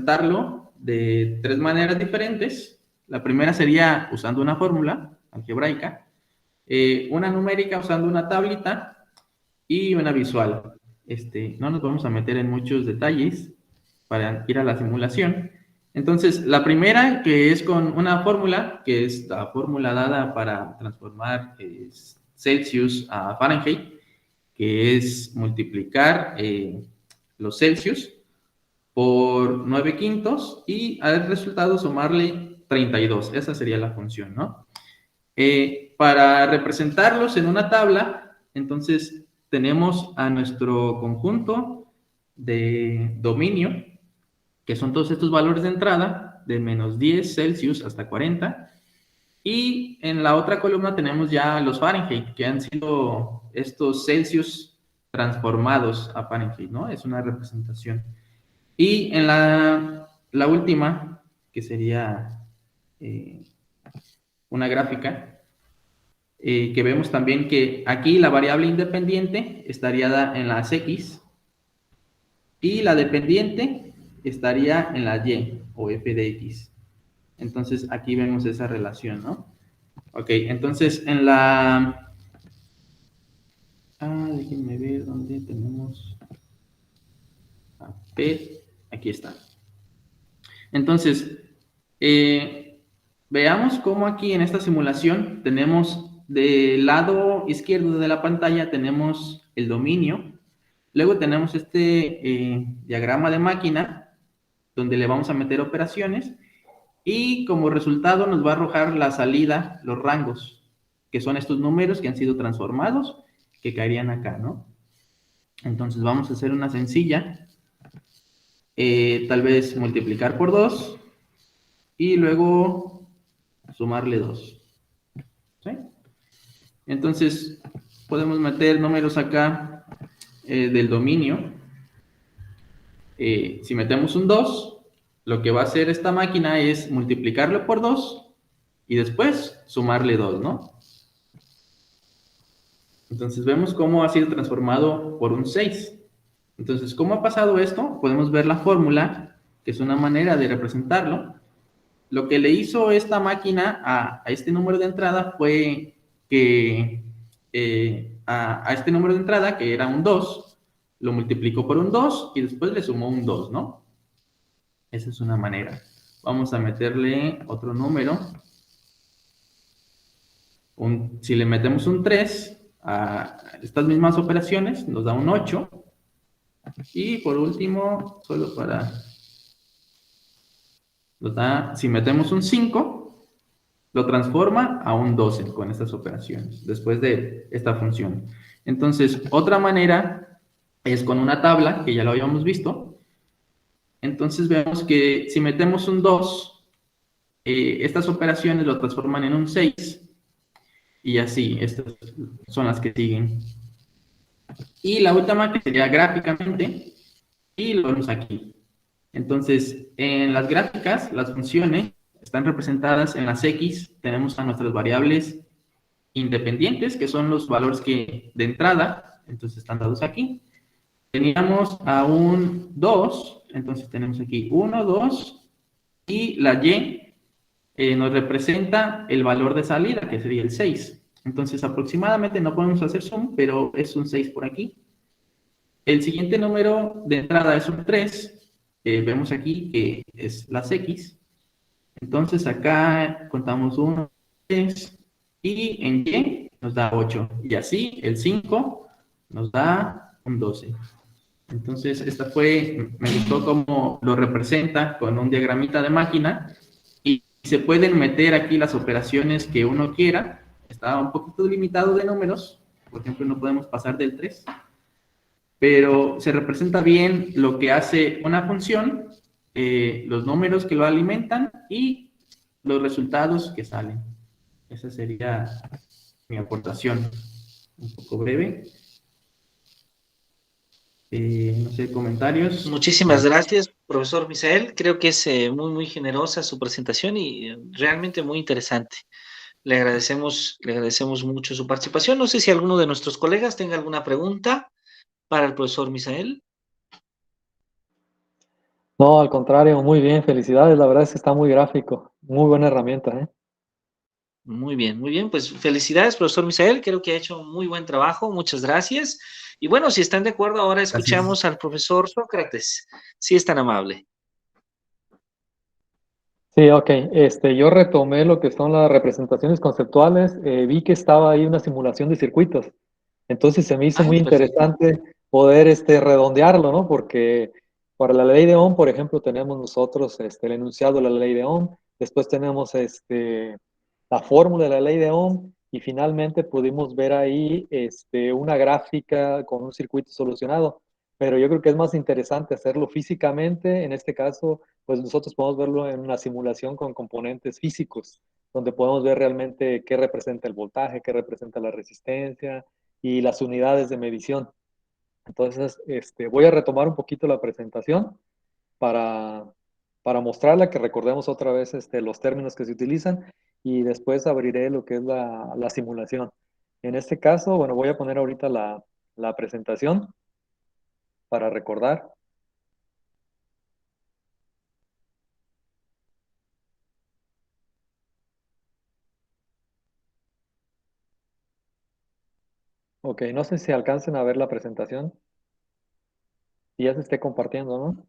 representarlo de 3 maneras diferentes. La primera sería usando una fórmula algebraica, una numérica usando una tablita y una visual. No nos vamos a meter en muchos detalles para ir a la simulación. Entonces, la primera, que es con una fórmula, que es la fórmula dada para transformar Celsius a Fahrenheit, que es multiplicar los Celsius por 9 quintos y al resultado sumarle 32. Esa sería la función, ¿no? Para representarlos en una tabla, entonces tenemos a nuestro conjunto de dominio, que son todos estos valores de entrada, de menos 10 Celsius hasta 40, y en la otra columna tenemos ya los Fahrenheit, que han sido estos Celsius transformados a Fahrenheit, ¿no? Es una representación. Y en la última, que sería una gráfica, que vemos también que aquí la variable independiente estaría dada en las X y la dependiente estaría en la Y o f de X. Entonces aquí vemos esa relación, ¿no? Ok, entonces en la... déjenme ver dónde tenemos... P, aquí está. Entonces, veamos cómo aquí en esta simulación tenemos del lado izquierdo de la pantalla tenemos el dominio, luego tenemos este diagrama de máquina donde le vamos a meter operaciones y como resultado nos va a arrojar la salida, los rangos, que son estos números que han sido transformados, que caerían acá, ¿no? Entonces vamos a hacer una sencilla, tal vez multiplicar por 2 y luego sumarle 2. ¿Sí? Entonces, podemos meter números acá del dominio. Si metemos un 2, lo que va a hacer esta máquina es multiplicarlo por 2 y después sumarle 2, ¿no? Entonces, vemos cómo ha sido transformado por un 6. Entonces, ¿cómo ha pasado esto? Podemos ver la fórmula, que es una manera de representarlo. Lo que le hizo esta máquina a este número de entrada fue que a este número de entrada, que era un 2, lo multiplicó por un 2 y después le sumó un 2, ¿no? Esa es una manera. Vamos a meterle otro número. Si le metemos un 3 a estas mismas operaciones, nos da un 8. Y por último, solo para... si metemos un 5, lo transforma a un 12 con estas operaciones, después de esta función. Entonces, otra manera es con una tabla, que ya lo habíamos visto. Entonces, vemos que si metemos un 2, estas operaciones lo transforman en un 6, y así, estas son las que siguen. Y la última, que sería gráficamente, y lo vemos aquí. Entonces, en las gráficas, las funciones están representadas en las X. Tenemos a nuestras variables independientes, que son los valores que de entrada, entonces están dados aquí. Teníamos a un 2, entonces tenemos aquí 1, 2, y la Y nos representa el valor de salida, que sería el 6. Entonces, aproximadamente, no podemos hacer zoom, pero es un 6 por aquí. El siguiente número de entrada es un 3. Vemos aquí que es las X. Entonces acá contamos 1, 3 y en Y nos da 8. Y así el 5 nos da un 12. Entonces me gustó cómo lo representa con un diagramita de máquina y se pueden meter aquí las operaciones que uno quiera. Está un poquito limitado de números. Por ejemplo, no podemos pasar del 3. Pero se representa bien lo que hace una función, los números que lo alimentan y los resultados que salen. Esa sería mi aportación, un poco breve. No sé, comentarios. Muchísimas gracias, profesor Misael. Creo que es muy generosa su presentación y realmente muy interesante. Le agradecemos mucho su participación. No sé si alguno de nuestros colegas tenga alguna pregunta para el profesor Misael. No, al contrario, muy bien, felicidades. La verdad es que está muy gráfico. Muy buena herramienta, ¿eh? Muy bien, pues felicidades, profesor Misael, creo que ha hecho un muy buen trabajo, muchas gracias. Y bueno, si están de acuerdo, ahora Gracias. escuchamos al profesor Sócrates, si es tan amable. Sí, ok. Yo retomé lo que son las representaciones conceptuales. Vi que estaba ahí una simulación de circuitos. Entonces se me hizo Ah, muy perfecto. interesante poder redondearlo, ¿no? Porque para la ley de Ohm, por ejemplo, tenemos nosotros el enunciado de la ley de Ohm, después tenemos la fórmula de la ley de Ohm y finalmente pudimos ver ahí una gráfica con un circuito solucionado. Pero yo creo que es más interesante hacerlo físicamente. En este caso, pues nosotros podemos verlo en una simulación con componentes físicos, donde podemos ver realmente qué representa el voltaje, qué representa la resistencia y las unidades de medición. Entonces, voy a retomar un poquito la presentación para, para mostrarla, que recordemos otra vez los términos que se utilizan y después abriré lo que es la simulación. En este caso, bueno, voy a poner ahorita la presentación para recordar. Ok, no sé si alcancen a ver la presentación y ya se esté compartiendo, ¿no?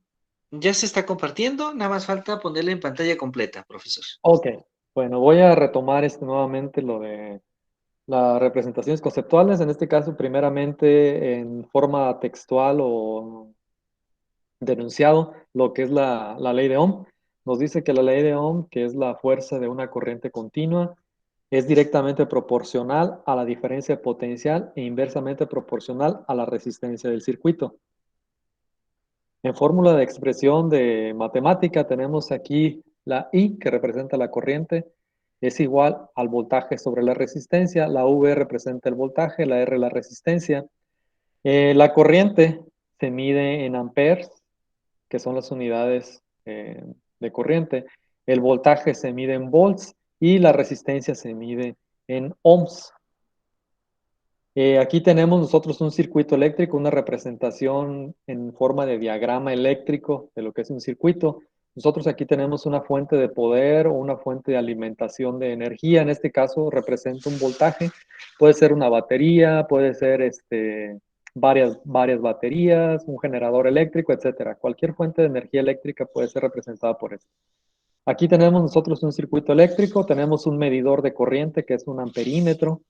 Ya se está compartiendo, nada más falta ponerle en pantalla completa, profesor. Ok, bueno, voy a retomar nuevamente lo de las representaciones conceptuales, en este caso primeramente en forma textual o denunciado, lo que es la ley de Ohm. Nos dice que la ley de Ohm, que es la fuerza de una corriente continua, es directamente proporcional a la diferencia de potencial e inversamente proporcional a la resistencia del circuito. En fórmula de expresión de matemática tenemos aquí la I, que representa la corriente, es igual al voltaje sobre la resistencia, la V representa el voltaje, la R la resistencia. La corriente se mide en amperes, que son las unidades de corriente. El voltaje se mide en volts y la resistencia se mide en ohms. Aquí tenemos nosotros un circuito eléctrico, una representación en forma de diagrama eléctrico de lo que es un circuito. Nosotros aquí tenemos una fuente de poder o una fuente de alimentación de energía. En este caso representa un voltaje. Puede ser una batería, puede ser varias baterías, un generador eléctrico, etcétera. Cualquier fuente de energía eléctrica puede ser representada por eso. Aquí tenemos nosotros un circuito eléctrico, tenemos un medidor de corriente que es un amperímetro,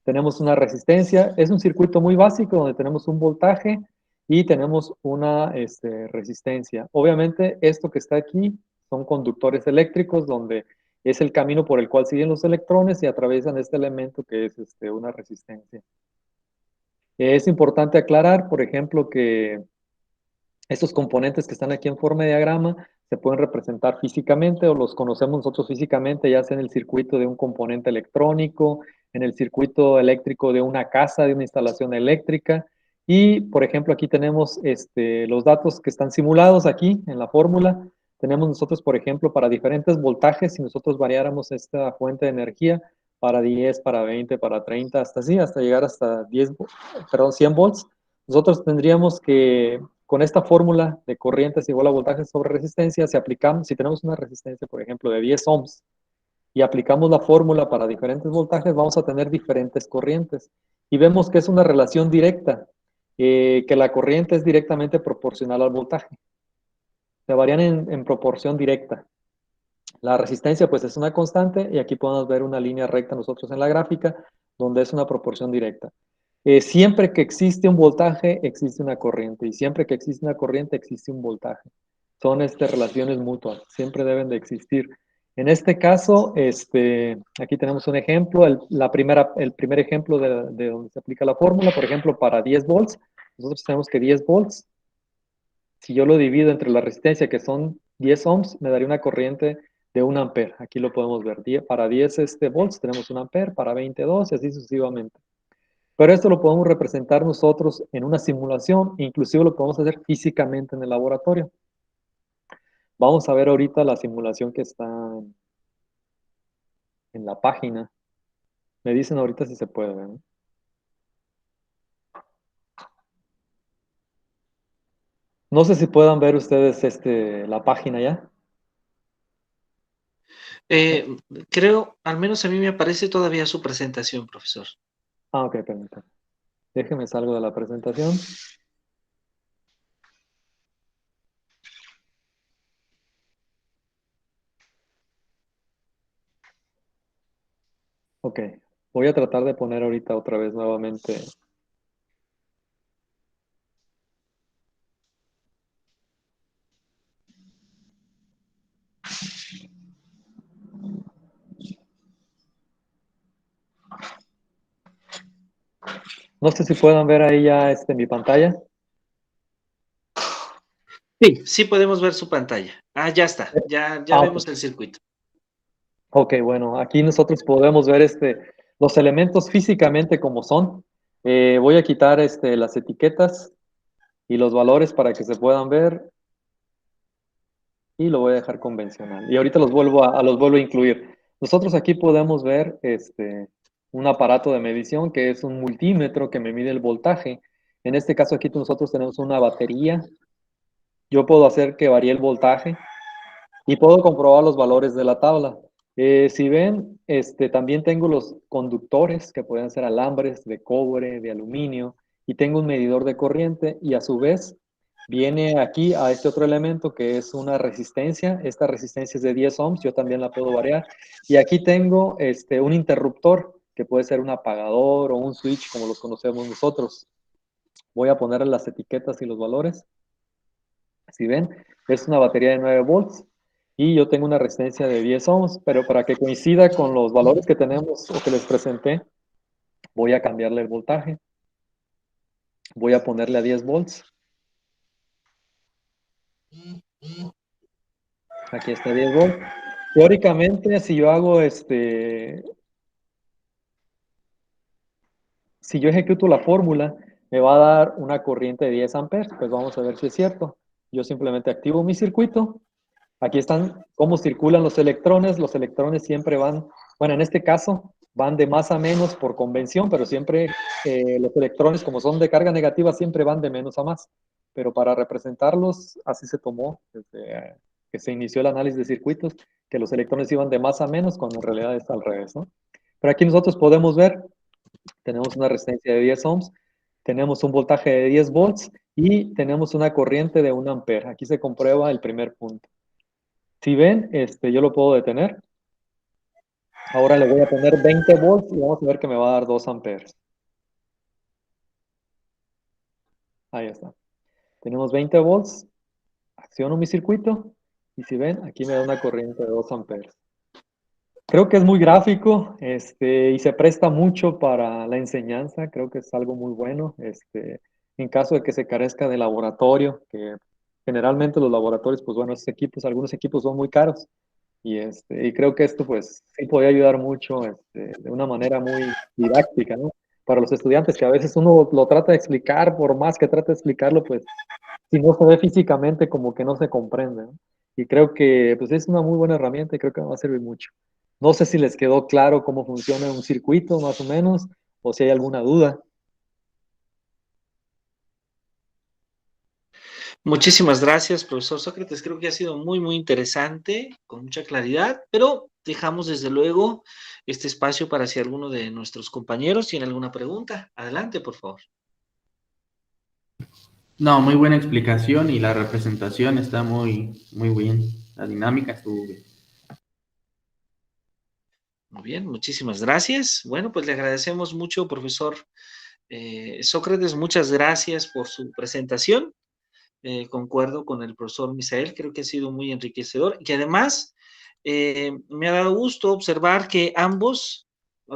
tenemos una resistencia, es un circuito muy básico donde tenemos un voltaje y tenemos una resistencia. Obviamente esto que está aquí son conductores eléctricos donde es el camino por el cual siguen los electrones y atraviesan este elemento que es una resistencia. Es importante aclarar, por ejemplo, que estos componentes que están aquí en forma de diagrama se pueden representar físicamente o los conocemos nosotros físicamente, ya sea en el circuito de un componente electrónico, en el circuito eléctrico de una casa, de una instalación eléctrica. Y, por ejemplo, aquí tenemos los datos que están simulados aquí en la fórmula. Tenemos nosotros, por ejemplo, para diferentes voltajes, si nosotros variáramos esta fuente de energía para 10, para 20, para 30, hasta así, hasta llegar hasta 10, perdón, 100 volts, nosotros tendríamos que con esta fórmula de corrientes igual a voltaje sobre resistencia, si aplicamos, si tenemos una resistencia, por ejemplo, de 10 ohms y aplicamos la fórmula para diferentes voltajes, vamos a tener diferentes corrientes. Y vemos que es una relación directa, que la corriente es directamente proporcional al voltaje. Se varían en proporción directa. La resistencia, pues, es una constante y aquí podemos ver una línea recta nosotros en la gráfica, donde es una proporción directa. Siempre que existe un voltaje, existe una corriente, y siempre que existe una corriente, existe un voltaje. Son relaciones mutuas, siempre deben de existir. En este caso, aquí tenemos un ejemplo, el primer ejemplo de donde se aplica la fórmula, por ejemplo, para 10 volts, nosotros tenemos que 10 volts, si yo lo divido entre la resistencia, que son 10 ohms, me daría una corriente de 1 ampere. Aquí lo podemos ver. Para 10 volts tenemos 1 ampere, para 22 y así sucesivamente. Pero esto lo podemos representar nosotros en una simulación, inclusive lo podemos hacer físicamente en el laboratorio. Vamos a ver ahorita la simulación que está en la página. Me dicen ahorita si se puede ver, ¿no? No sé si puedan ver ustedes la página ya. Creo, al menos a mí me aparece todavía su presentación, profesor. Ah, ok, permítanme. Déjenme salgo de la presentación. Ok, voy a tratar de poner ahorita otra vez nuevamente. No sé si puedan ver ahí ya mi pantalla. Sí, sí podemos ver su pantalla. Ah, ya está, ya Ah, ok. vemos el circuito. Ok, bueno, aquí nosotros podemos ver los elementos físicamente como son. Voy a quitar las etiquetas y los valores para que se puedan ver y lo voy a dejar convencional. Y ahorita los vuelvo a incluir. Nosotros aquí podemos ver un aparato de medición que es un multímetro que me mide el voltaje. En este caso aquí nosotros tenemos una batería. Yo puedo hacer que varíe el voltaje y puedo comprobar los valores de la tabla. Si ven, también tengo los conductores que pueden ser alambres de cobre, de aluminio, y tengo un medidor de corriente y a su vez viene aquí a este otro elemento que es una resistencia. Esta resistencia es de 10 ohms, yo también la puedo variar. Y aquí tengo un interruptor que puede ser un apagador o un switch como los conocemos nosotros. Voy a ponerle las etiquetas y los valores. Si ven, es una batería de 9 volts y yo tengo una resistencia de 10 ohms, pero para que coincida con los valores que tenemos o que les presenté, voy a cambiarle el voltaje. Voy a ponerle a 10 volts. Aquí está 10 volts. Teóricamente, si yo hago si yo ejecuto la fórmula, me va a dar una corriente de 10 amperes. Pues vamos a ver si es cierto. Yo simplemente activo mi circuito. Aquí están cómo circulan los electrones. Los electrones siempre van, bueno, en este caso, van de más a menos por convención, pero siempre los electrones, como son de carga negativa, siempre van de menos a más. Pero para representarlos, así se tomó desde que se inició el análisis de circuitos, que los electrones iban de más a menos, cuando en realidad está al revés, ¿no? Pero aquí nosotros podemos ver, tenemos una resistencia de 10 ohms, tenemos un voltaje de 10 volts y tenemos una corriente de 1 ampere. Aquí se comprueba el primer punto. Si ven, yo lo puedo detener. Ahora le voy a poner 20 volts y vamos a ver que me va a dar 2 amperes. Ahí está. Tenemos 20 volts. Acciono mi circuito. Y si ven, aquí me da una corriente de 2 amperes. Creo que es muy gráfico, y se presta mucho para la enseñanza. Creo que es algo muy bueno, en caso de que se carezca de laboratorio, que generalmente los laboratorios, pues bueno, esos equipos, algunos equipos son muy caros. Y creo que esto, pues, sí puede ayudar mucho, de una manera muy didáctica, ¿no? Para los estudiantes, que a veces uno lo trata de explicar, por más que trate de explicarlo, pues, si no se ve físicamente, como que no se comprende, ¿no? Y creo que, pues, es una muy buena herramienta y creo que me va a servir mucho. No sé si les quedó claro cómo funciona un circuito, más o menos, o si hay alguna duda. Muchísimas gracias, profesor Sócrates. Creo que ha sido muy, muy interesante, con mucha claridad, pero dejamos desde luego este espacio para si alguno de nuestros compañeros tiene alguna pregunta. Adelante, por favor. No, muy buena explicación y la representación está muy bien. La dinámica estuvo bien. Muy bien, muchísimas gracias. Bueno, pues le agradecemos mucho, profesor Sócrates. Muchas gracias por su presentación. Concuerdo con el profesor Misael, creo que ha sido muy enriquecedor y que además me ha dado gusto observar que ambos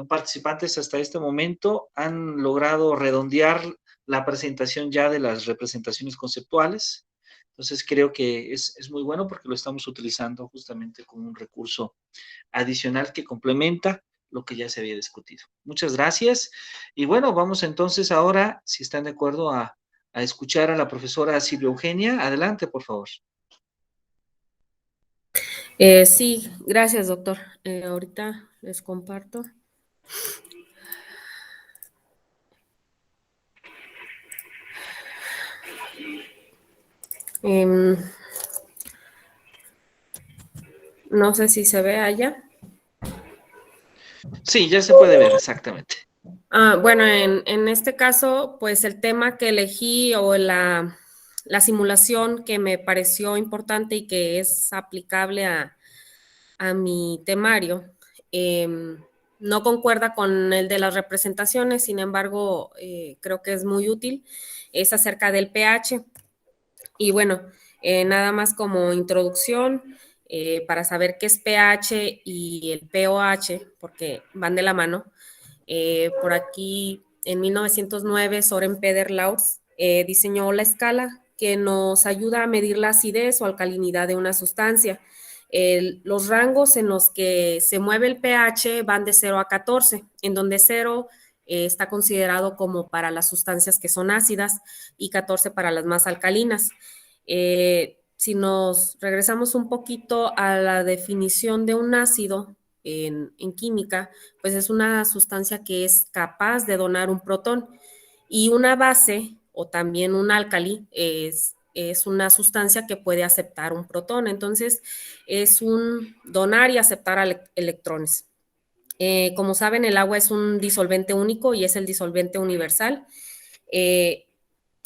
participantes hasta este momento han logrado redondear la presentación ya de las representaciones conceptuales. Entonces creo que es muy bueno porque lo estamos utilizando justamente como un recurso adicional que complementa lo que ya se había discutido. Muchas gracias. Y bueno, vamos entonces ahora, si están de acuerdo, a escuchar a la profesora Silvia Eugenia. Adelante, por favor. Sí, gracias, doctor. Ahorita les comparto. Em, no sé si se ve allá. Sí, ya se puede ver exactamente. Bueno, en este caso, pues el tema que elegí o la simulación que me pareció importante y que es aplicable a mi temario, no concuerda con el de las representaciones, sin embargo, creo que es muy útil, es acerca del pH. Y bueno, nada más como introducción, para saber qué es pH y el pOH, porque van de la mano. Por aquí, en 1909, Soren Peder-Laurz diseñó la escala que nos ayuda a medir la acidez o alcalinidad de una sustancia. Los rangos en los que se mueve el pH van de 0 a 14, en donde 0 está considerado como para las sustancias que son ácidas y 14 para las más alcalinas. Si nos regresamos un poquito a la definición de un ácido en química, pues es una sustancia que es capaz de donar un protón, y una base o también un álcali es una sustancia que puede aceptar un protón. Entonces, es un donar y aceptar electrones. Como saben, el agua es un disolvente único y es el disolvente universal. Eh,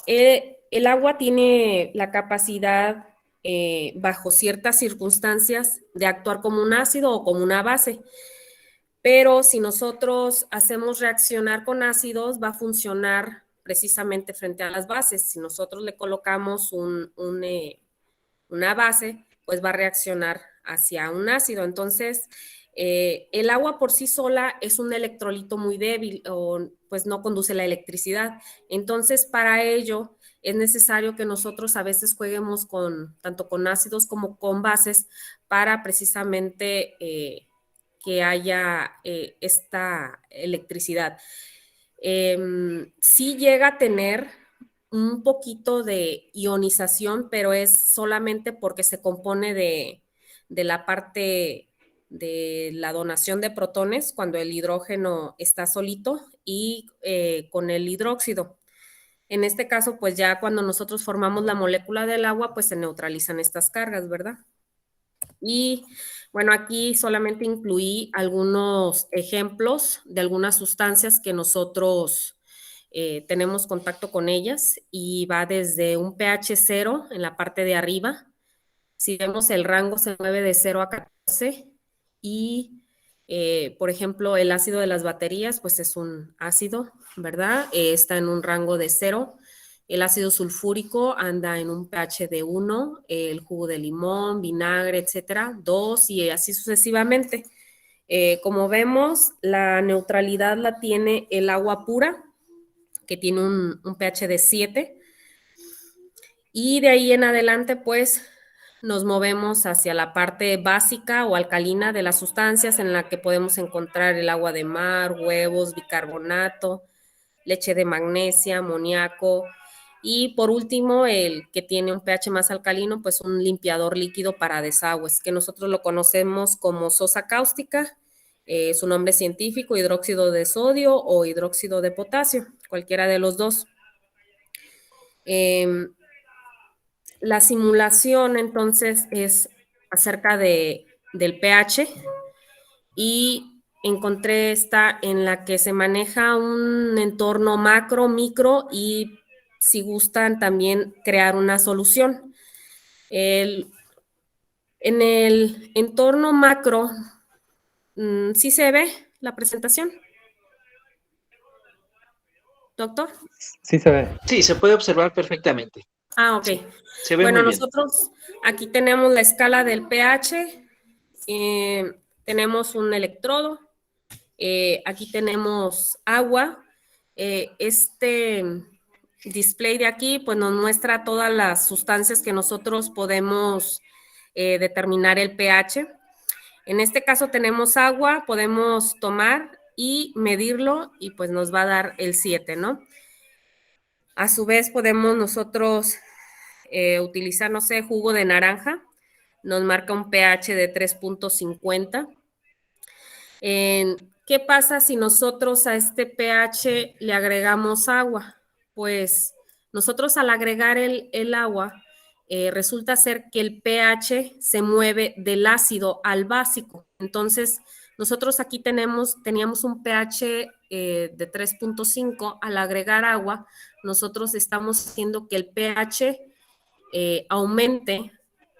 el agua tiene la capacidad, bajo ciertas circunstancias, de actuar como un ácido o como una base. Pero si nosotros hacemos reaccionar con ácidos, va a funcionar precisamente frente a las bases. Si nosotros le colocamos una base, pues va a reaccionar hacia un ácido. Entonces, el agua por sí sola es un electrolito muy débil, o pues no conduce la electricidad. Entonces, para ello es necesario que nosotros a veces juguemos tanto con ácidos como con bases, para precisamente que haya esta electricidad. Sí llega a tener un poquito de ionización, pero es solamente porque se compone de la parte de la donación de protones, cuando el hidrógeno está solito, y con el hidróxido. En este caso, pues ya cuando nosotros formamos la molécula del agua, pues se neutralizan estas cargas, ¿verdad? Y bueno, aquí solamente incluí algunos ejemplos de algunas sustancias que nosotros tenemos contacto con ellas, y va desde un pH 0 en la parte de arriba. Si vemos, el rango se mueve de 0 a 14, y por ejemplo, el ácido de las baterías, pues es un ácido, ¿verdad? Está en un rango de 0. El ácido sulfúrico anda en un pH de 1, el jugo de limón, vinagre, etcétera, 2, y así sucesivamente. Como vemos, la neutralidad la tiene el agua pura, que tiene un pH de 7, y de ahí en adelante, pues, nos movemos hacia la parte básica o alcalina de las sustancias, en la que podemos encontrar el agua de mar, huevos, bicarbonato, leche de magnesia, amoníaco, y por último, el que tiene un pH más alcalino, pues un limpiador líquido para desagües, que nosotros lo conocemos como sosa cáustica, su nombre científico, hidróxido de sodio o hidróxido de potasio, cualquiera de los dos. La simulación, entonces, es acerca del pH, y encontré esta en la que se maneja un entorno macro, micro, y si gustan también crear una solución. En el entorno macro, ¿sí se ve la presentación, doctor? Sí se ve. Sí, se puede observar perfectamente. Ok. Sí, se ve Bueno, muy bien. nosotros aquí tenemos la escala del pH, tenemos un electrodo, aquí tenemos agua. Este display de aquí, pues nos muestra todas las sustancias que nosotros podemos determinar el pH. En este caso tenemos agua, podemos tomar y medirlo, y pues nos va a dar el 7, ¿no? A su vez podemos nosotros utilizar, no sé, jugo de naranja, nos marca un pH de 3.50. ¿Qué pasa si nosotros a este pH le agregamos agua? Pues nosotros, al agregar el agua, resulta ser que el pH se mueve del ácido al básico. Entonces, nosotros aquí teníamos un pH de 3.5. Al agregar agua, nosotros estamos haciendo que el pH aumente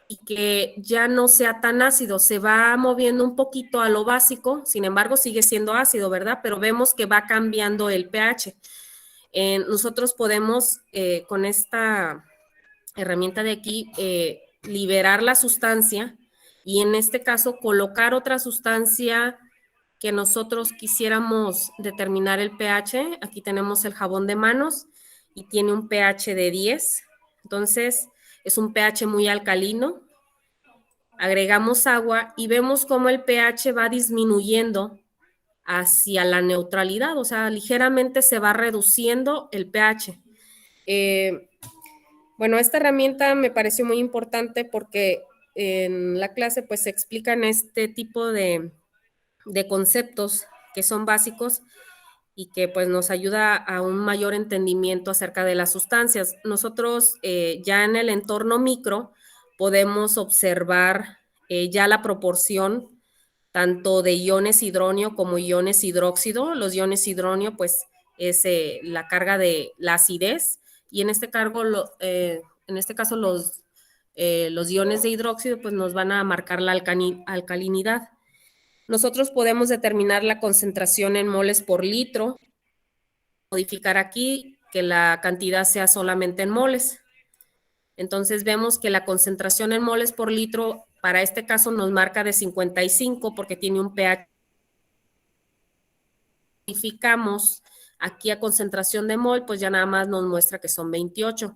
y que ya no sea tan ácido, se va moviendo un poquito a lo básico, sin embargo sigue siendo ácido, ¿verdad? Pero vemos que va cambiando el pH. Nosotros podemos, con esta herramienta de aquí, liberar la sustancia y en este caso colocar otra sustancia que nosotros quisiéramos determinar el pH. Aquí tenemos el jabón de manos y tiene un pH de 10, entonces es un pH muy alcalino. Agregamos agua y vemos cómo el pH va disminuyendo hacia la neutralidad, o sea, ligeramente se va reduciendo el pH. Bueno, esta herramienta me pareció muy importante porque en la clase pues se explican este tipo de conceptos que son básicos y que pues nos ayuda a un mayor entendimiento acerca de las sustancias. Nosotros ya en el entorno micro podemos observar ya la proporción tanto de iones hidronio como iones hidróxido. Los iones hidronio pues es la carga de la acidez y en este caso los iones de hidróxido pues nos van a marcar la alcalinidad. Nosotros podemos determinar la concentración en moles por litro, modificar aquí que la cantidad sea solamente en moles. Entonces vemos que la concentración en moles por litro para este caso nos marca de 55 porque tiene un pH. Modificamos aquí a concentración de mol, pues ya nada más nos muestra que son 28.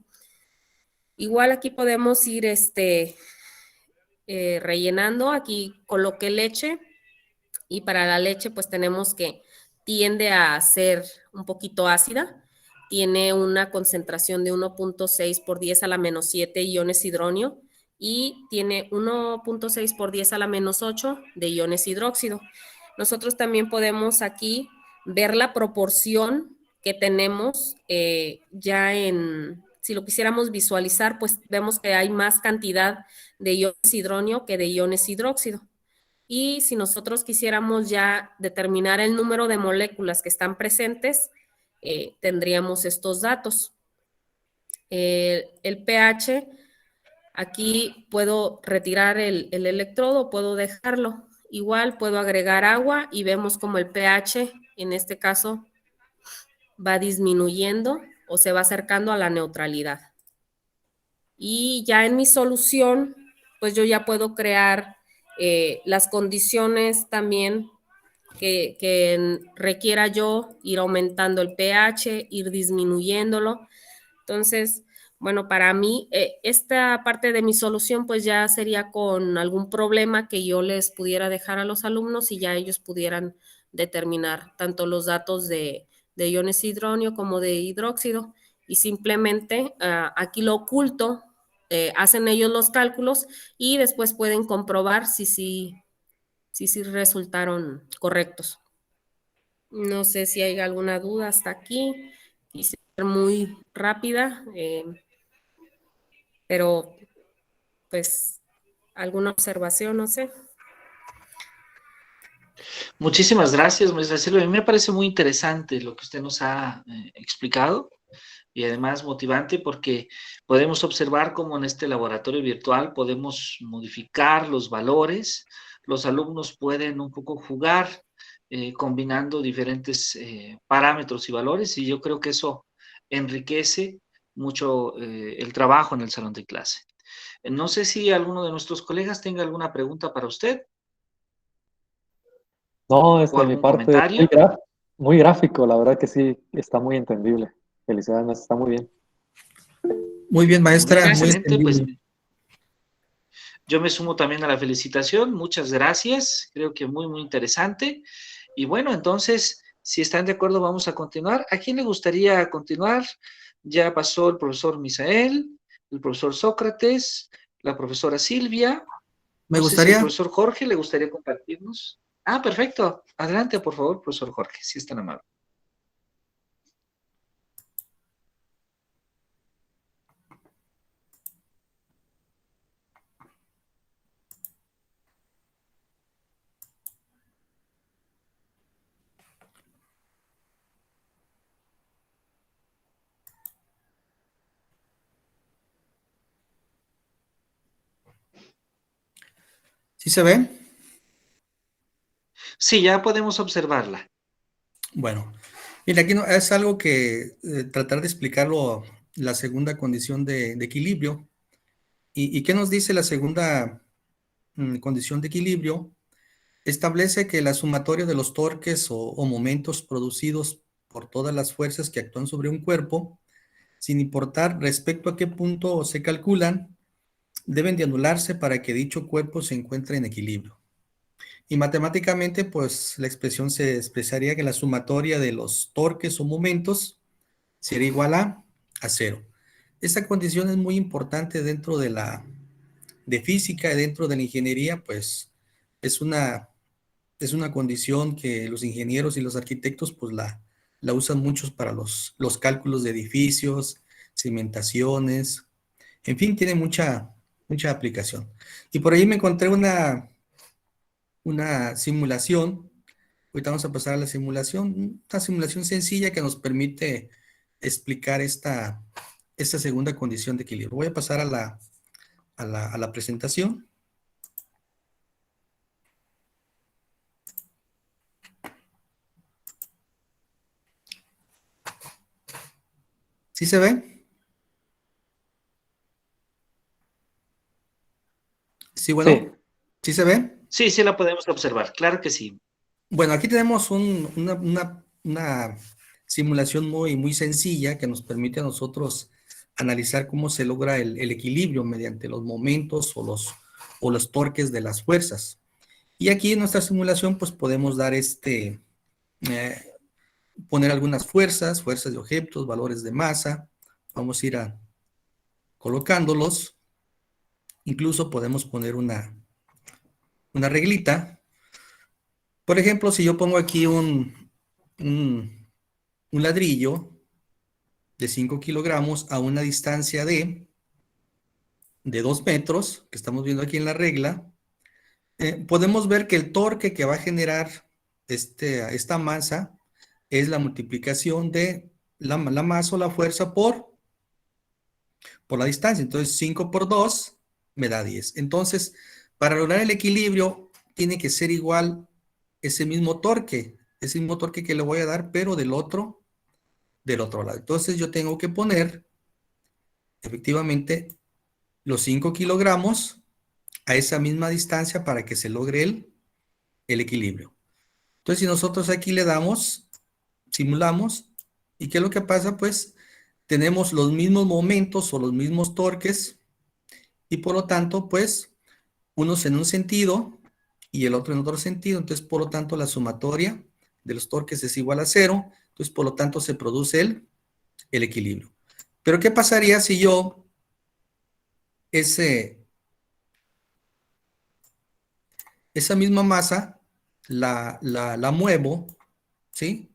Igual aquí podemos ir rellenando. Aquí coloqué leche y para la leche pues tenemos que tiende a ser un poquito ácida. Tiene una concentración de 1.6 por 10 a la menos 7 iones hidronio y tiene 1.6 por 10 a la menos 8 de iones hidróxido. Nosotros también podemos aquí ver la proporción que tenemos si lo quisiéramos visualizar, pues vemos que hay más cantidad de iones hidronio que de iones hidróxido. Y si nosotros quisiéramos ya determinar el número de moléculas que están presentes, tendríamos estos datos. El pH, aquí puedo retirar el electrodo, puedo dejarlo. Igual puedo agregar agua y vemos como el pH, en este caso, va disminuyendo o se va acercando a la neutralidad. Y ya en mi solución, pues yo ya puedo crear las condiciones también que requiera yo ir aumentando el pH, ir disminuyéndolo. Entonces, bueno, para mí esta parte de mi solución pues ya sería con algún problema que yo les pudiera dejar a los alumnos y ya ellos pudieran determinar tanto los datos de iones hidronio como de hidróxido y simplemente aquí lo oculto, hacen ellos los cálculos y después pueden comprobar si resultaron correctos. No sé si hay alguna duda hasta aquí. Quise ser muy rápida, pero pues alguna observación, no sé. Muchísimas gracias, maestra Silvia. A mí me parece muy interesante lo que usted nos ha explicado y además motivante porque podemos observar cómo en este laboratorio virtual podemos modificar los valores, los alumnos pueden un poco jugar combinando diferentes parámetros y valores y yo creo que eso enriquece mucho el trabajo en el salón de clase. No sé si alguno de nuestros colegas tenga alguna pregunta para usted. No, ¿O de mi algún parte, comentario? muy gráfico, la verdad que sí, está muy entendible. Felicidades, maestra, está muy bien. Muy bien, maestra, muy Excelente, pues entendible. yo me sumo también a la felicitación. Muchas gracias. Creo que muy, muy interesante. Y bueno, entonces, si están de acuerdo, vamos a continuar. ¿A quién le gustaría continuar? Ya pasó el profesor Misael, el profesor Sócrates, la profesora Silvia. Me No sé si el gustaría, profesor Jorge le gustaría compartirnos. Ah, perfecto. Adelante, por favor, profesor Jorge, si es tan amable. ¿Sí se ve? Sí, ya podemos observarla. Bueno, mira, aquí es algo que tratar de explicarlo, la segunda condición de equilibrio. ¿Y qué nos dice la segunda condición de equilibrio? Establece que la sumatoria de los torques o momentos producidos por todas las fuerzas que actúan sobre un cuerpo, sin importar respecto a qué punto se calculan, deben de anularse para que dicho cuerpo se encuentre en equilibrio. Y matemáticamente, pues la expresión se expresaría que la sumatoria de los torques o momentos sería igual a cero. Esta condición es muy importante dentro de física y dentro de la ingeniería, pues es una condición que los ingenieros y los arquitectos pues la usan muchos para los cálculos de edificios, cimentaciones, en fin, tiene mucha aplicación. Y por ahí me encontré una simulación. Ahorita vamos a pasar a la simulación, una simulación sencilla que nos permite explicar esta segunda condición de equilibrio. Voy a pasar a la presentación. ¿Sí se ve? Sí, bueno. Sí. ¿Sí se ve? Sí, sí la podemos observar, claro que sí. Bueno, aquí tenemos una simulación muy sencilla que nos permite a nosotros analizar cómo se logra el equilibrio mediante los momentos o los torques de las fuerzas. Y aquí en nuestra simulación pues podemos dar poner algunas fuerzas de objetos, valores de masa. Vamos a ir colocándolos. Incluso podemos poner una reglita. Por ejemplo, si yo pongo aquí un ladrillo de 5 kilogramos a una distancia de 2 metros, que estamos viendo aquí en la regla, podemos ver que el torque que va a generar esta masa es la multiplicación de la masa o la fuerza por la distancia. Entonces, 5 por 2 me da 10. Entonces, para lograr el equilibrio, tiene que ser igual ese mismo torque que le voy a dar, pero del otro lado. Entonces, yo tengo que poner, efectivamente, los 5 kilogramos a esa misma distancia para que se logre el equilibrio. Entonces, si nosotros aquí le damos, simulamos, ¿y qué es lo que pasa? Pues tenemos los mismos momentos o los mismos torques y por lo tanto, pues, unos en un sentido y el otro en otro sentido. Entonces, por lo tanto, la sumatoria de los torques es igual a cero. Entonces, por lo tanto, se produce el equilibrio. Pero, ¿qué pasaría si yo esa misma masa la muevo, ¿sí?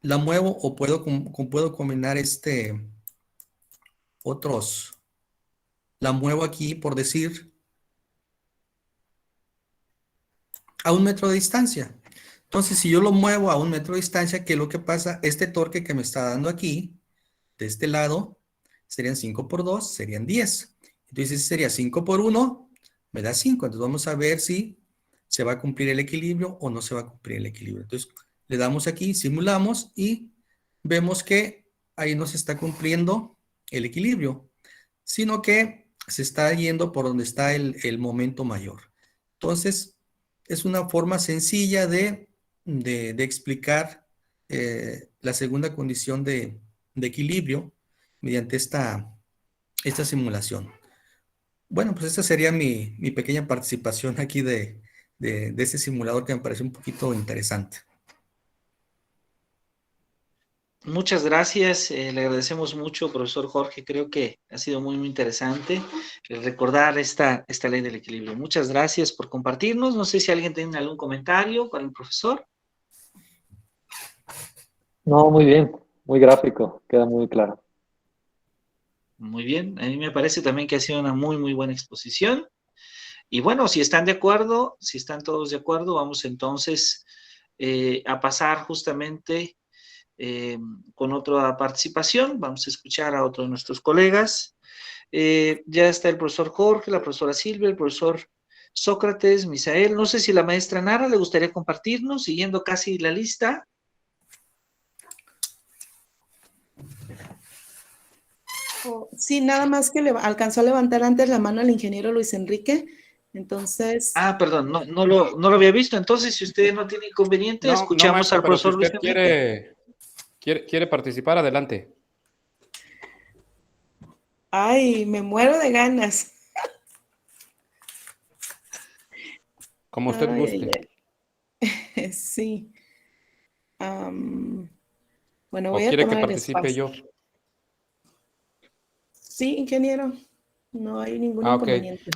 La muevo o puedo combinar otros. La muevo aquí, por decir, a 1 metro de distancia. Entonces, si yo lo muevo a 1 metro de distancia, ¿qué es lo que pasa? Este torque que me está dando aquí, de este lado, serían 5 por 2, serían 10. Entonces, sería 5 por 1, me da 5. Entonces, vamos a ver si se va a cumplir el equilibrio o no se va a cumplir el equilibrio. Entonces, le damos aquí, simulamos y vemos que ahí no se está cumpliendo el equilibrio, sino que se está yendo por donde está el momento mayor. Entonces, es una forma sencilla de explicar la segunda condición de equilibrio mediante esta simulación. Bueno, pues esta sería mi pequeña participación aquí de este simulador que me parece un poquito interesante. Muchas gracias, le agradecemos mucho, profesor Jorge. Creo que ha sido muy interesante recordar esta ley del equilibrio. Muchas gracias por compartirnos. No sé si alguien tiene algún comentario para el profesor. No, muy bien, muy gráfico, queda muy claro. Muy bien, a mí me parece también que ha sido una muy buena exposición. Y bueno, si están de acuerdo, si están todos de acuerdo, vamos entonces a pasar justamente con otra participación. Vamos a escuchar a otro de nuestros colegas. Ya está el profesor Jorge, la profesora Silvia, el profesor Sócrates, Misael. No sé si la maestra Nara le gustaría compartirnos, siguiendo casi la lista. Sí, nada más que alcanzó a levantar antes la mano el ingeniero Luis Enrique. Entonces, Ah, perdón, no lo había visto. Entonces, si usted no tiene inconveniente, No, escuchamos maestro, al pero si profesor Luis usted Enrique. quiere participar, adelante. ay, me muero de ganas. Como usted Ay, guste. ay, ay. Sí. Bueno, ¿O voy a quiere que tomar el participe espacio. yo? Sí, ingeniero, no hay ningún Ah, ok. inconveniente.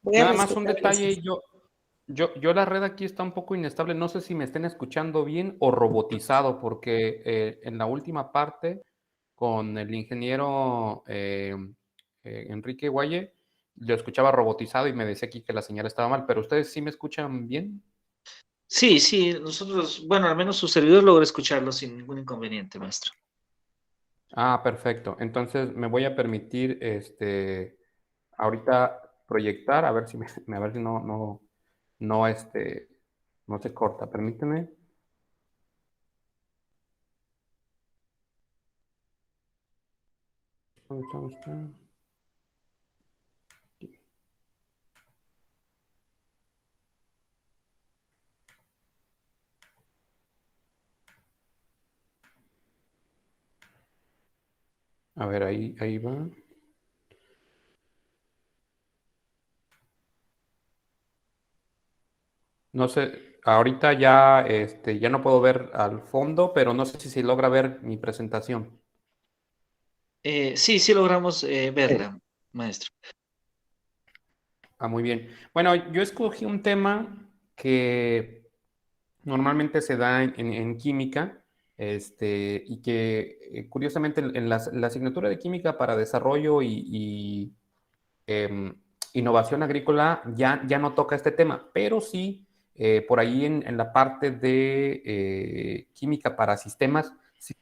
Voy a Nada más un respetar el detalle, espacio. yo la red aquí está un poco inestable, no sé si me estén escuchando bien o robotizado, porque en la última parte con el ingeniero Enrique Guaye, lo escuchaba robotizado y me decía aquí que la señal estaba mal, pero ustedes sí me escuchan bien. Sí, sí, nosotros, bueno, al menos su servidor logra escucharlo sin ningún inconveniente, maestro. Ah, perfecto. Entonces me voy a permitir ahorita proyectar, a ver si a ver si no, no se corta. Permíteme. ¿Dónde está? A ver, ahí va. No sé, ahorita ya, ya no puedo ver al fondo, pero no sé si se logra ver mi presentación. Sí, sí logramos Sí. verla, maestro. Ah, muy bien. Bueno, yo escogí un tema que normalmente se da en química, y que curiosamente en la asignatura de química para desarrollo y, em, innovación agrícola ya no toca este tema, pero sí por ahí en la parte de química para sistemas, sí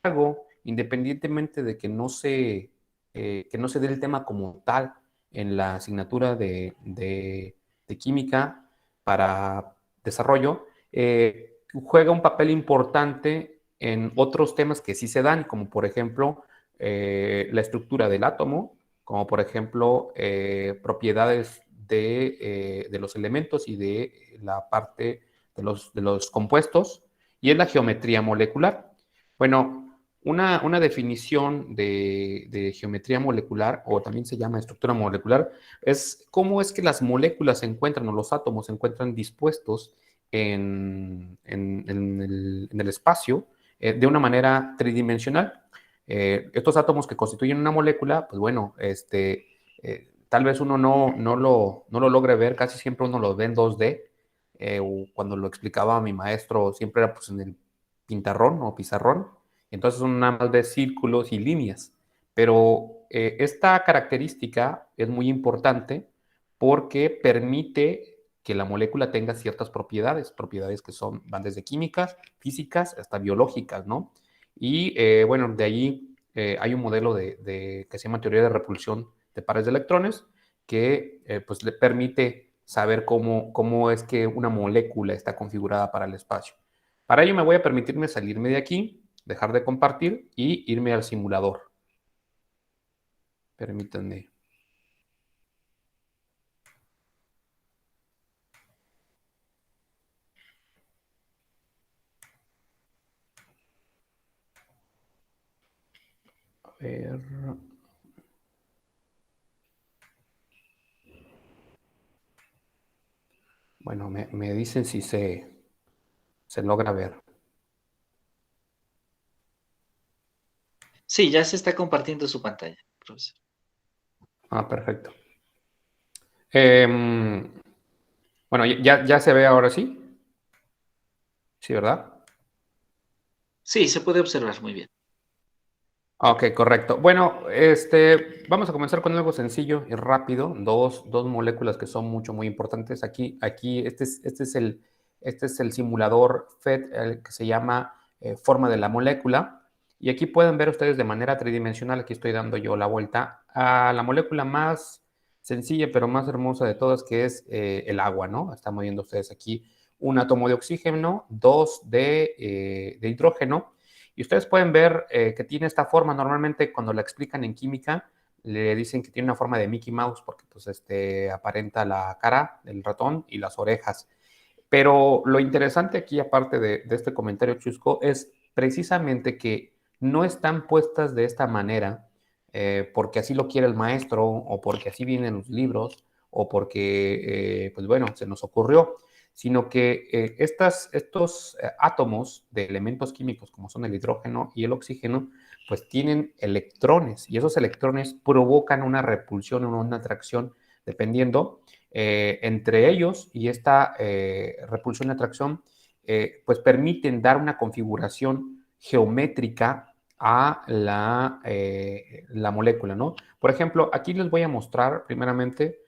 algo, independientemente de que no se dé el tema como tal en la asignatura de química para desarrollo, juega un papel importante en otros temas que sí se dan, como por ejemplo la estructura del átomo, como por ejemplo propiedades de los elementos y de la parte de los compuestos, y es la geometría molecular. Bueno, una definición de geometría molecular, o también se llama estructura molecular, es cómo es que las moléculas se encuentran, o los átomos se encuentran dispuestos en el espacio de una manera tridimensional. Estos átomos que constituyen una molécula, pues bueno, tal vez uno no lo logre ver, casi siempre uno lo ve en 2D. O cuando lo explicaba mi maestro, siempre era pues en el pintarrón o pizarrón, entonces son nada más de círculos y líneas. Pero esta característica es muy importante porque permite que la molécula tenga ciertas propiedades que van desde químicas, físicas, hasta biológicas, ¿no? Y bueno, de ahí hay un modelo que se llama teoría de repulsión de pares de electrones, que pues le permite saber cómo es que una molécula está configurada para el espacio. Para ello me voy a permitirme salirme de aquí, dejar de compartir y irme al simulador. Permítanme. A ver. Bueno, me dicen si se logra ver. Sí, ya se está compartiendo su pantalla, profesor. Ah, perfecto. Bueno, ya se ve ahora sí. Sí, ¿verdad? Sí, se puede observar muy bien. Ok, correcto. Bueno, vamos a comenzar con algo sencillo y rápido. Dos moléculas que son muy importantes. Aquí este es el simulador FET, el que se llama forma de la molécula. Y aquí pueden ver ustedes de manera tridimensional, aquí estoy dando yo la vuelta a la molécula más sencilla, pero más hermosa de todas, que es el agua, ¿no? Están viendo ustedes aquí un átomo de oxígeno, dos de hidrógeno, y ustedes pueden ver que tiene esta forma. Normalmente cuando la explican en química, le dicen que tiene una forma de Mickey Mouse, porque pues, aparenta la cara del ratón y las orejas. Pero lo interesante aquí, aparte de este comentario chusco, es precisamente que no están puestas de esta manera porque así lo quiere el maestro, o porque así vienen los libros, o porque, pues bueno, se nos ocurrió, sino que estos átomos de elementos químicos, como son el hidrógeno y el oxígeno, pues tienen electrones, y esos electrones provocan una repulsión o una atracción, dependiendo entre ellos, y esta repulsión y atracción pues permiten dar una configuración geométrica a la molécula, ¿no? Por ejemplo, aquí les voy a mostrar primeramente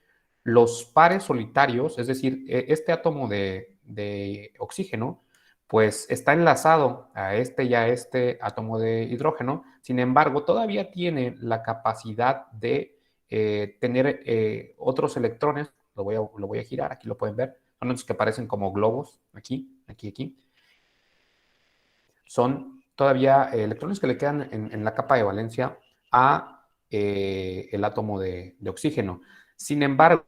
los pares solitarios, es decir, este átomo de oxígeno pues está enlazado a este y a este átomo de hidrógeno. Sin embargo, todavía tiene la capacidad de tener otros electrones. Lo voy a girar, aquí lo pueden ver. Son estos que parecen como globos, aquí. Son todavía electrones que le quedan en la capa de valencia a el átomo de oxígeno. Sin embargo,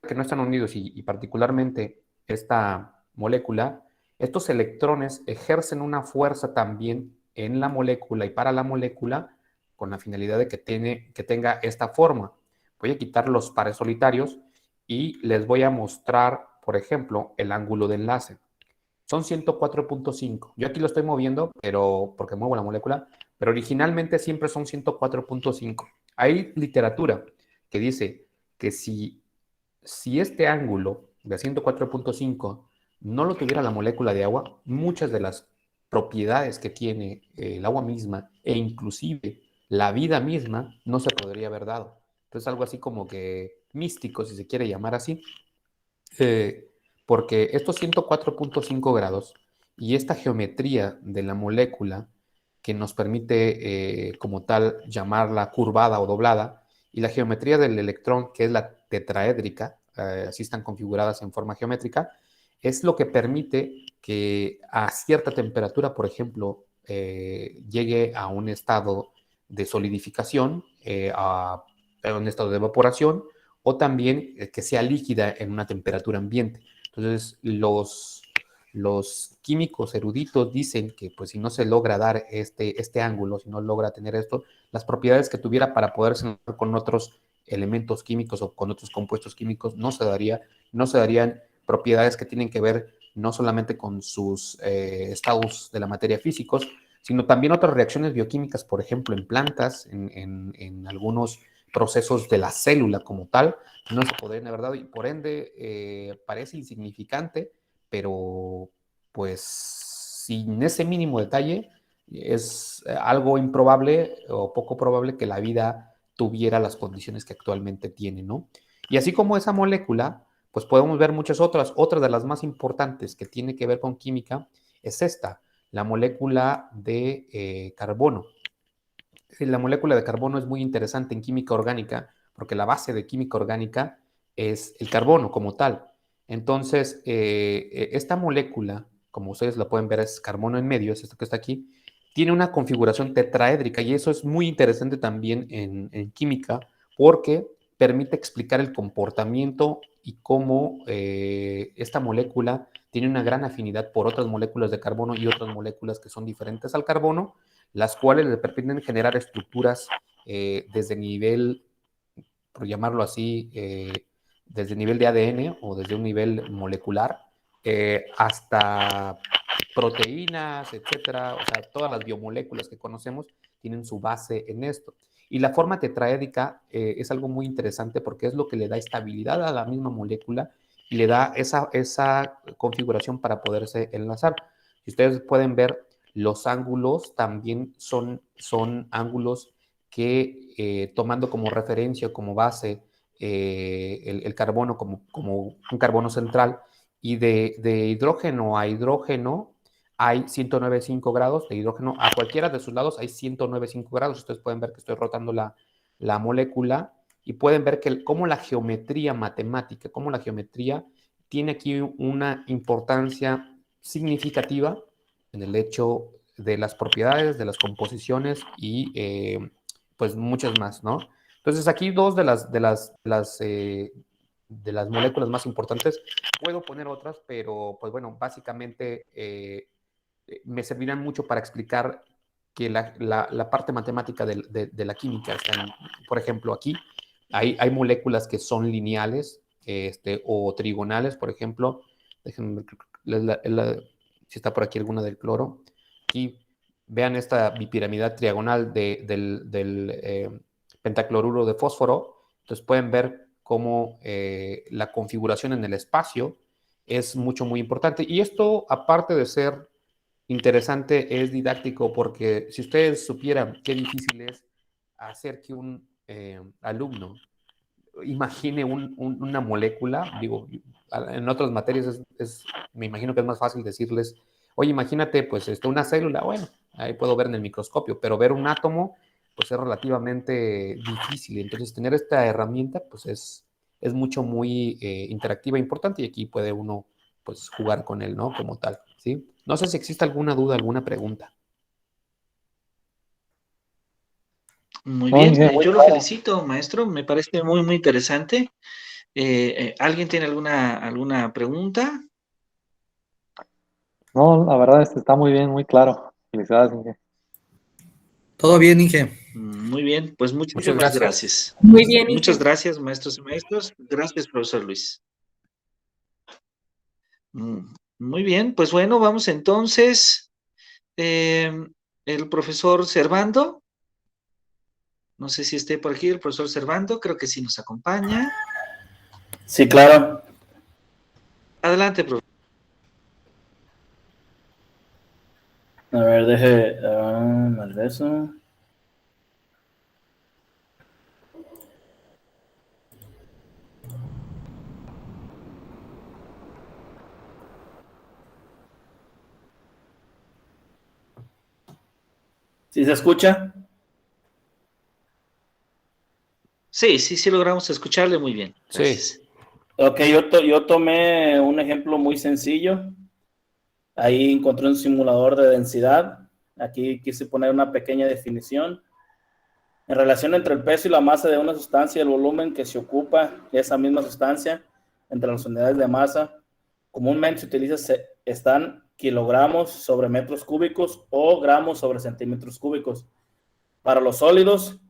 que no están unidos, y particularmente esta molécula, estos electrones ejercen una fuerza también en la molécula y para la molécula, con la finalidad de que tenga esta forma. Voy a quitar los pares solitarios y les voy a mostrar, por ejemplo, el ángulo de enlace. Son 104.5. Yo aquí lo estoy moviendo, pero porque muevo la molécula, pero originalmente siempre son 104.5. Hay literatura que dice que si este ángulo de 104.5 no lo tuviera la molécula de agua, muchas de las propiedades que tiene el agua misma, e inclusive la vida misma, no se podría haber dado. Entonces, algo así como que místico, si se quiere llamar así, porque estos 104.5 grados y esta geometría de la molécula, que nos permite como tal llamarla curvada o doblada, y la geometría del electrón, que es la tetraédrica, así están configuradas en forma geométrica, es lo que permite que a cierta temperatura, por ejemplo, llegue a un estado de solidificación, a un estado de evaporación, o también que sea líquida en una temperatura ambiente. Entonces, los químicos eruditos dicen que pues si no se logra dar este ángulo, si no logra tener esto, las propiedades que tuviera para poder reaccionar con otros elementos químicos o con otros compuestos químicos no se darían propiedades que tienen que ver no solamente con sus estados de la materia físicos, sino también otras reacciones bioquímicas, por ejemplo, en plantas, en algunos procesos de la célula como tal, no se podrían haber dado, y por ende parece insignificante, pero pues sin ese mínimo detalle es algo improbable o poco probable que la vida tuviera las condiciones que actualmente tiene, ¿no? Y así como esa molécula, pues podemos ver muchas otras. Otra de las más importantes que tiene que ver con química es esta, la molécula de carbono. La molécula de carbono es muy interesante en química orgánica porque la base de química orgánica es el carbono como tal. Entonces, esta molécula, como ustedes la pueden ver, es carbono en medio, es esto que está aquí, tiene una configuración tetraédrica, y eso es muy interesante también en química porque permite explicar el comportamiento y cómo esta molécula tiene una gran afinidad por otras moléculas de carbono y otras moléculas que son diferentes al carbono, las cuales le permiten generar estructuras desde nivel, por llamarlo así, desde nivel de ADN o desde un nivel molecular, hasta proteínas, etcétera. O sea, todas las biomoléculas que conocemos tienen su base en esto. Y la forma tetraédrica es algo muy interesante porque es lo que le da estabilidad a la misma molécula y le da esa configuración para poderse enlazar. Si ustedes pueden ver, los ángulos también son ángulos que, tomando como referencia, como base, el carbono como un carbono central, y de hidrógeno a hidrógeno hay 109,5 grados, de hidrógeno a cualquiera de sus lados hay 109,5 grados. Ustedes pueden ver que estoy rotando la la molécula y pueden ver cómo la geometría matemática, cómo la geometría tiene aquí una importancia significativa en el hecho de las propiedades, de las composiciones y pues muchas más, ¿no? Entonces aquí dos de las moléculas más importantes, puedo poner otras, pero pues bueno, básicamente me servirán mucho para explicar que la parte matemática de la química está por ejemplo, aquí hay moléculas que son lineales o trigonales, por ejemplo. Déjenme ver si está por aquí alguna del cloro. Aquí vean esta bipiramidal triagonal del pentacloruro de fósforo. Entonces pueden ver cómo la configuración en el espacio es muy importante. Y esto, aparte de ser interesante, es didáctico, porque si ustedes supieran qué difícil es hacer que un alumno imagine una molécula, digo, en otras materias me imagino que es más fácil decirles, oye, imagínate pues una célula, bueno, ahí puedo ver en el microscopio, pero ver un átomo pues es relativamente difícil. Entonces tener esta herramienta pues es muy interactiva e importante, y aquí puede uno pues jugar con él, ¿no? Como tal, ¿sí? No sé si existe alguna duda, alguna pregunta. Muy No, bien, Inge, muy yo lo claro. felicito, maestro, me parece muy interesante. ¿Alguien tiene alguna pregunta? No, la verdad está muy bien, muy claro. Felicidades, Inge. Todo bien, Inge. Muy bien, pues Muchas muchísimas gracias. gracias. Muy bien, Muchas Inge. gracias, maestros y maestros. Gracias, profesor Luis. Muy bien, pues bueno, vamos entonces. El profesor Servando, no sé si esté por aquí el profesor Servando, creo que sí nos acompaña. Sí, claro. Adelante, profesor. A ver, deje mal beso. ¿Sí se escucha? Sí logramos escucharle muy bien. Gracias. Sí. Ok, yo tomé un ejemplo muy sencillo. Ahí encontré un simulador de densidad. Aquí quise poner una pequeña definición. En relación entre el peso y la masa de una sustancia y el volumen que se ocupa de esa misma sustancia entre las unidades de masa, comúnmente se utiliza, están kilogramos sobre metros cúbicos o gramos sobre centímetros cúbicos. Para los sólidos,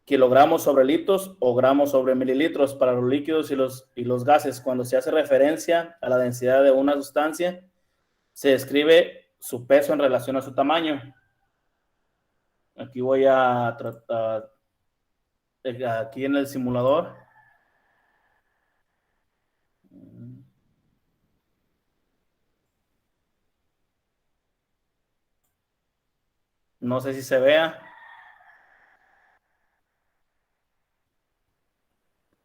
kilogramos sobre litros o gramos sobre mililitros. Para los líquidos y los gases, cuando se hace referencia a la densidad de una sustancia, se describe su peso en relación a su tamaño. Aquí voy a tratar, aquí en el simulador. No sé si se vea.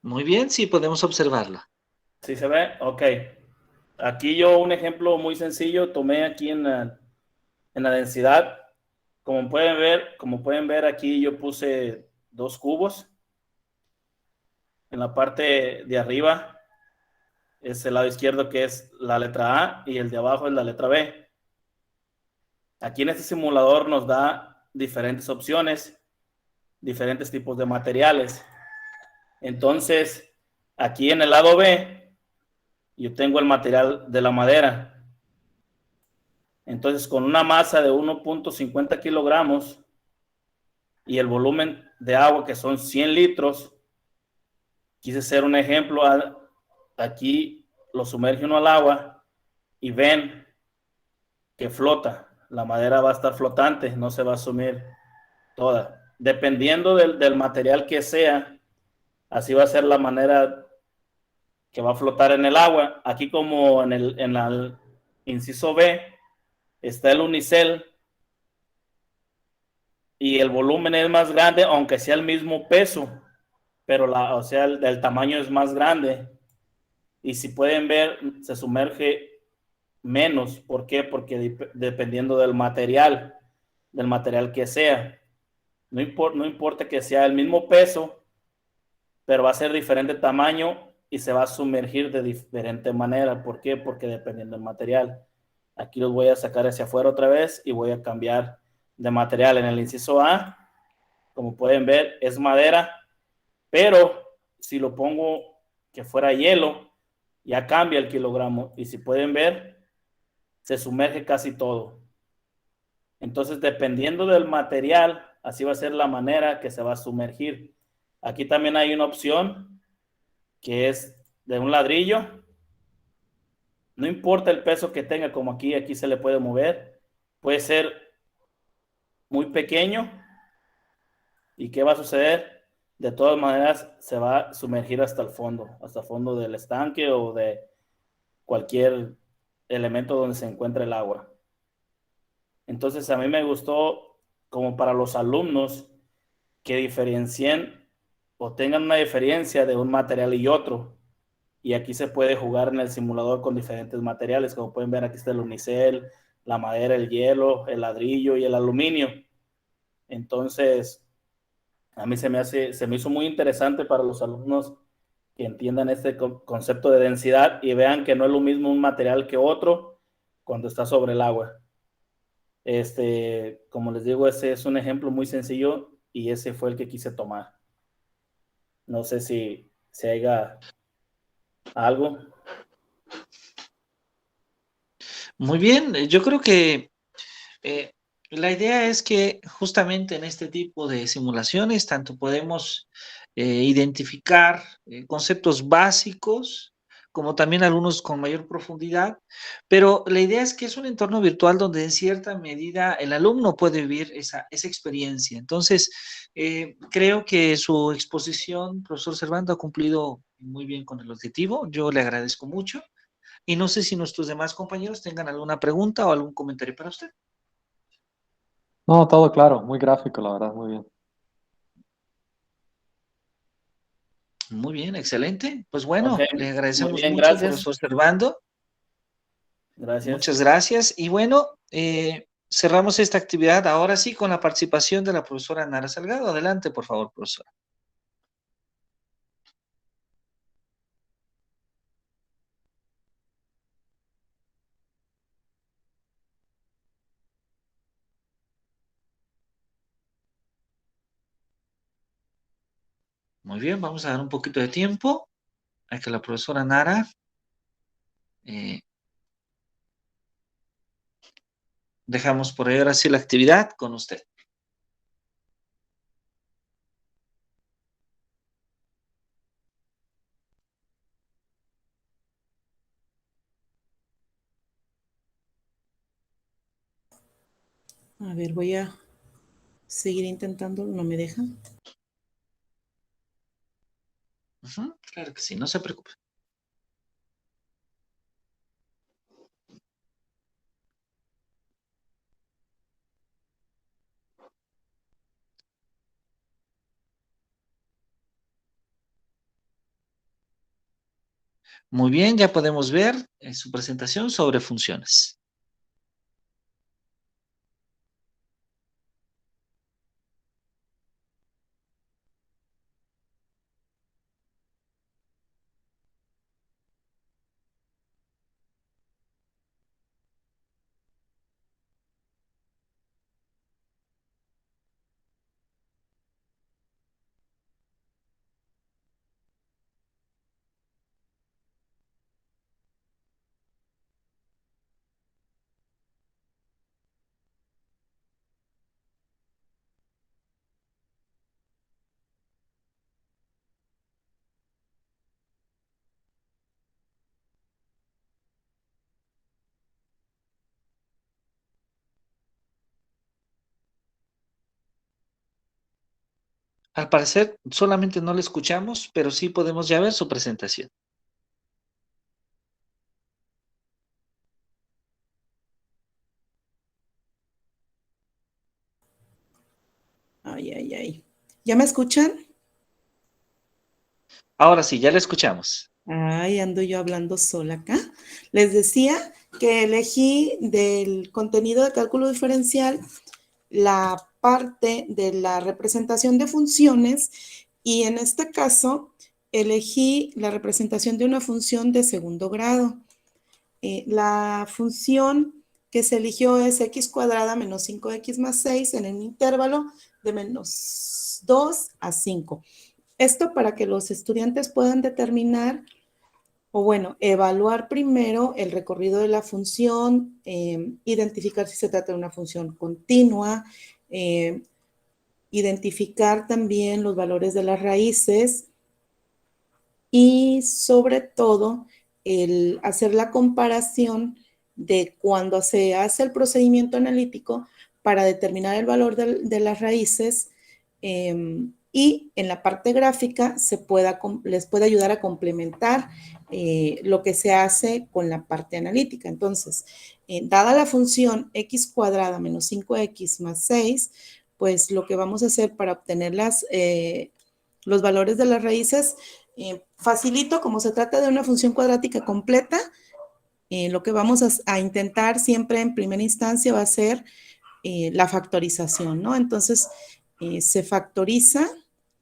Muy bien, sí, podemos observarla. ¿Sí se ve? Ok. Aquí yo un ejemplo muy sencillo tomé aquí en la densidad. Como pueden ver aquí yo puse dos cubos. En la parte de arriba es el lado izquierdo, que es la letra A, y el de abajo es la letra B. Aquí en este simulador nos da diferentes opciones, diferentes tipos de materiales. Entonces, aquí en el lado B, yo tengo el material de la madera. Entonces, con una masa de 1.50 kilogramos y el volumen de agua, que son 100 litros, quise hacer un ejemplo. Aquí lo sumerge uno al agua y ven que flota. La madera va a estar flotante, no se va a sumir toda. Dependiendo del material que sea, así va a ser la manera que va a flotar en el agua. Aquí, como en el inciso B, está el unicel y el volumen es más grande, aunque sea el mismo peso, pero el tamaño es más grande. Y si pueden ver, se sumerge menos. ¿Por qué? Porque dependiendo del material que sea. No importa que sea el mismo peso, pero va a ser diferente tamaño y se va a sumergir de diferente manera. ¿Por qué? Porque dependiendo del material. Aquí los voy a sacar hacia afuera otra vez y voy a cambiar de material. En el inciso A, como pueden ver, es madera, pero si lo pongo que fuera hielo, ya cambia el kilogramo. Y si pueden ver, se sumerge casi todo. Entonces, dependiendo del material, así va a ser la manera que se va a sumergir. Aquí también hay una opción que es de un ladrillo. No importa el peso que tenga, como aquí se le puede mover. Puede ser muy pequeño. ¿Y qué va a suceder? De todas maneras, se va a sumergir hasta el fondo del estanque o de cualquier elemento donde se encuentre el agua. Entonces, a mí me gustó como para los alumnos que diferencien o tengan una diferencia de un material y otro. Y aquí se puede jugar en el simulador con diferentes materiales. Como pueden ver, aquí está el unicel, la madera, el hielo, el ladrillo y el aluminio. Entonces, a mí se me hizo muy interesante para los alumnos que entiendan este concepto de densidad y vean que no es lo mismo un material que otro cuando está sobre el agua. Como les digo, ese es un ejemplo muy sencillo y ese fue el que quise tomar. No sé si haya algo. Muy bien, yo creo que la idea es que justamente en este tipo de simulaciones tanto podemos identificar conceptos básicos como también algunos con mayor profundidad, pero la idea es que es un entorno virtual donde en cierta medida el alumno puede vivir esa experiencia. Entonces, creo que su exposición, profesor Servando, ha cumplido muy bien con el objetivo. Yo le agradezco mucho y no sé si nuestros demás compañeros tengan alguna pregunta o algún comentario para usted. No, todo claro, muy gráfico, la verdad, muy bien. Muy bien, excelente. Pues Ok, bueno, le muy agradecemos bien, mucho, gracias. profesor Servando. Gracias. Muchas gracias. Y bueno, cerramos esta actividad ahora sí con la participación de la profesora Nara Salgado. Adelante, por favor, profesora. Muy bien, vamos a dar un poquito de tiempo a que la profesora Nara dejamos por ahora sí la actividad con usted. A ver, voy a seguir intentando, no me deja. Claro que sí, no se preocupe. Muy bien, ya podemos ver su presentación sobre funciones. Al parecer, solamente no le escuchamos, pero sí podemos ya ver su presentación. Ay, ay, ay. ¿Ya me escuchan? Ahora sí, ya le escuchamos. Ay, ando yo hablando sola acá. Les decía que elegí del contenido de cálculo diferencial la parte de la representación de funciones y en este caso elegí la representación de una función de segundo grado. La función que se eligió es x cuadrada menos 5x más 6 en un intervalo de menos 2 a 5. Esto para que los estudiantes puedan determinar o bueno, evaluar primero el recorrido de la función, identificar si se trata de una función continua, identificar también los valores de las raíces y sobre todo el hacer la comparación de cuando se hace el procedimiento analítico para determinar el valor de las raíces y en la parte gráfica les puede ayudar a complementar lo que se hace con la parte analítica. Entonces, dada la función x cuadrada menos 5x más 6, pues lo que vamos a hacer para obtener los valores de las raíces, facilito, como se trata de una función cuadrática completa, lo que vamos a intentar siempre en primera instancia va a ser la factorización, ¿no? Entonces, se factoriza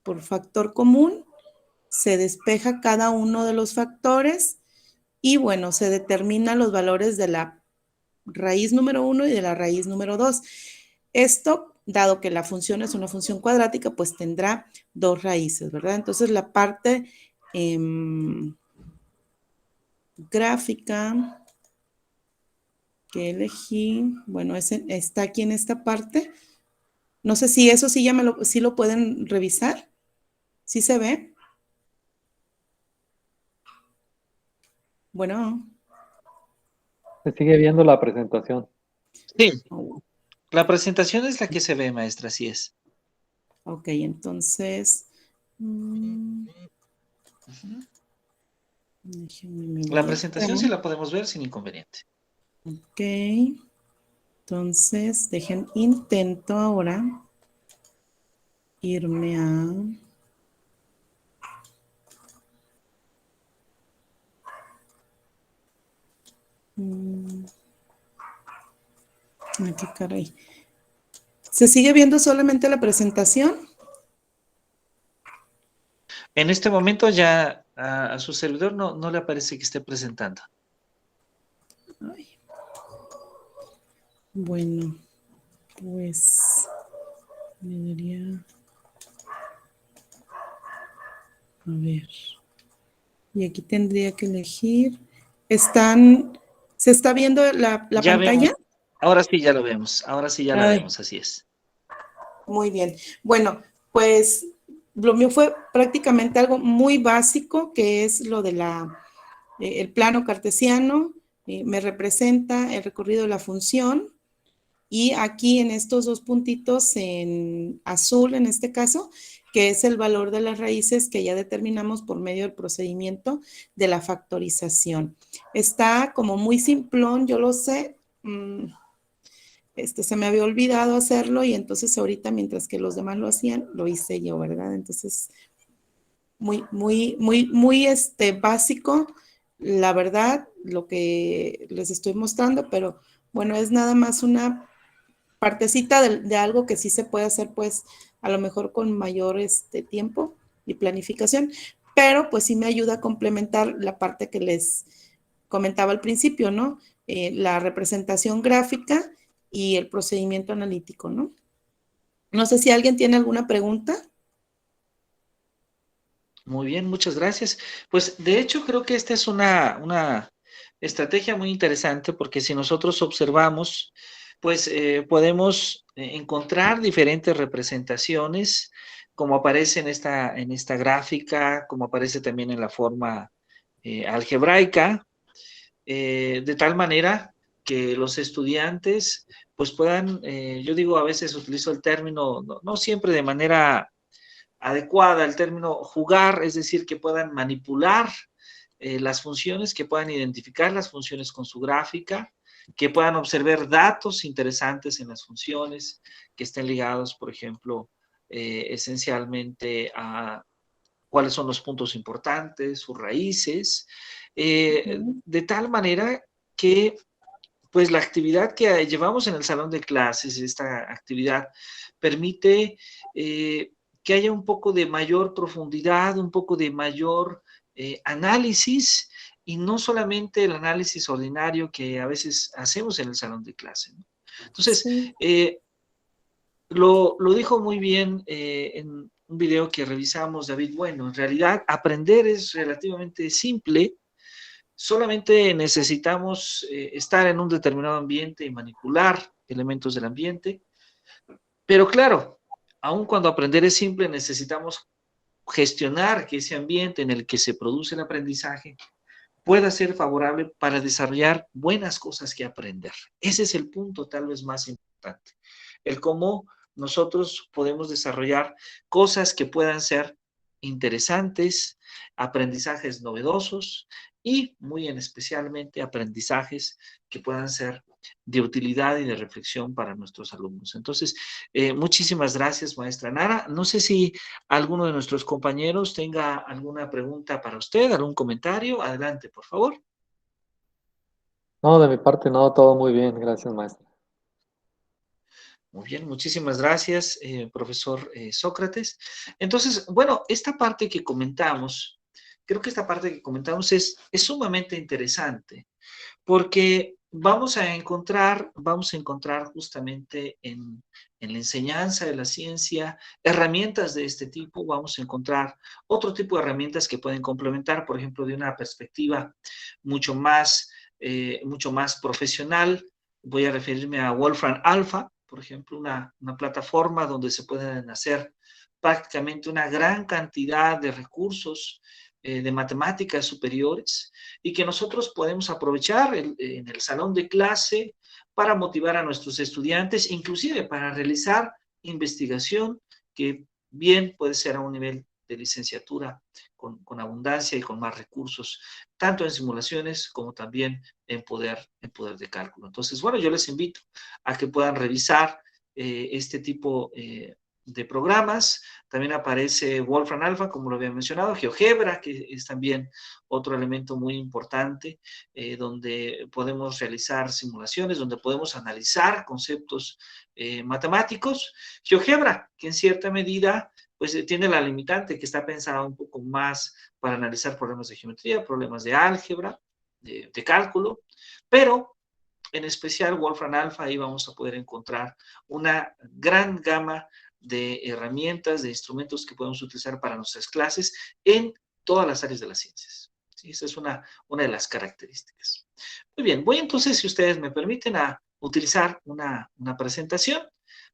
por factor común, se despeja cada uno de los factores y, bueno, se determinan los valores de la raíz número 1 y de la raíz número 2. Esto, dado que la función es una función cuadrática, pues tendrá dos raíces, ¿verdad? Entonces, la parte gráfica que elegí, bueno, está aquí en esta parte. No sé si eso sí ya sí lo pueden revisar. ¿Sí se ve? Bueno. Se sigue viendo la presentación. Sí, la presentación es la que se ve, maestra, así es. Ok, entonces... La presentación sí la podemos ver sin inconveniente. Ok. Entonces, intento ahora irme a... Qué caray. ¿Se sigue viendo solamente la presentación? En este momento ya a su servidor no le aparece que esté presentando. Ay. Bueno, pues debería... A ver. Y aquí tendría que elegir. ¿Se está viendo la Ya pantalla? vemos. Ahora sí ya lo vemos. Ahora sí ya la vemos, así es. Muy bien. Bueno, pues lo mío fue prácticamente algo muy básico, que es lo de el plano cartesiano. Me representa el recorrido de la función. Y aquí en estos dos puntitos en azul, en este caso, que es el valor de las raíces que ya determinamos por medio del procedimiento de la factorización. Está como muy simplón, yo lo sé. Se me había olvidado hacerlo y entonces ahorita mientras que los demás lo hacían, lo hice yo, ¿verdad? Entonces, muy básico, la verdad, lo que les estoy mostrando, pero bueno, es nada más una partecita de algo que sí se puede hacer, pues, a lo mejor con mayor tiempo y planificación, pero pues sí me ayuda a complementar la parte que les comentaba al principio, ¿no? La representación gráfica y el procedimiento analítico, ¿no? No sé si alguien tiene alguna pregunta. Muy bien, muchas gracias. Pues de hecho creo que esta es una estrategia muy interesante porque si nosotros observamos, pues podemos encontrar diferentes representaciones como aparece en esta gráfica, como aparece también en la forma algebraica, de tal manera que los estudiantes pues puedan, yo digo a veces utilizo el término, no siempre de manera adecuada, el término jugar, es decir, que puedan manipular las funciones, que puedan identificar las funciones con su gráfica, que puedan observar datos interesantes en las funciones, que estén ligados, por ejemplo, esencialmente a cuáles son los puntos importantes, sus raíces, de tal manera que pues la actividad que llevamos en el salón de clases, esta actividad permite que haya un poco de mayor profundidad, un poco de mayor análisis, y no solamente el análisis ordinario que a veces hacemos en el salón de clase, ¿no? Entonces, Sí. Lo dijo muy bien en un video que revisamos, David. Bueno, en realidad aprender es relativamente simple, solamente necesitamos estar en un determinado ambiente y manipular elementos del ambiente, pero claro, aun cuando aprender es simple, necesitamos gestionar que ese ambiente en el que se produce el aprendizaje pueda ser favorable para desarrollar buenas cosas que aprender. Ese es el punto tal vez más importante, el cómo nosotros podemos desarrollar cosas que puedan ser interesantes, aprendizajes novedosos y muy en especialmente aprendizajes que puedan ser de utilidad y de reflexión para nuestros alumnos. Entonces, muchísimas gracias, maestra Nara. No sé si alguno de nuestros compañeros tenga alguna pregunta para usted, algún comentario. Adelante, por favor. No, de mi parte no, todo muy bien, gracias, maestra. Muy bien, muchísimas gracias, profesor Sócrates. Entonces, bueno, esta parte que comentamos, creo que esta parte que comentamos es sumamente interesante, porque vamos a encontrar justamente en la enseñanza de la ciencia herramientas de este tipo. Vamos a encontrar otro tipo de herramientas que pueden complementar, por ejemplo, de una perspectiva mucho más profesional. Voy a referirme a Wolfram Alpha, por ejemplo, una plataforma donde se pueden hacer prácticamente una gran cantidad de recursos de matemáticas superiores, y que nosotros podemos aprovechar en el salón de clase para motivar a nuestros estudiantes, inclusive para realizar investigación que bien puede ser a un nivel de licenciatura con abundancia y con más recursos, tanto en simulaciones como también en poder de cálculo. Entonces, bueno, yo les invito a que puedan revisar este tipo de programas. También aparece Wolfram Alpha, como lo había mencionado, GeoGebra, que es también otro elemento muy importante, donde podemos realizar simulaciones, donde podemos analizar conceptos matemáticos. GeoGebra, que en cierta medida pues tiene la limitante que está pensada un poco más para analizar problemas de geometría, problemas de álgebra, de cálculo, pero en especial Wolfram Alpha, ahí vamos a poder encontrar una gran gama de herramientas, de instrumentos que podemos utilizar para nuestras clases en todas las áreas de las ciencias. ¿Sí? Esa es una de las características. Muy bien, voy entonces, si ustedes me permiten, a utilizar una presentación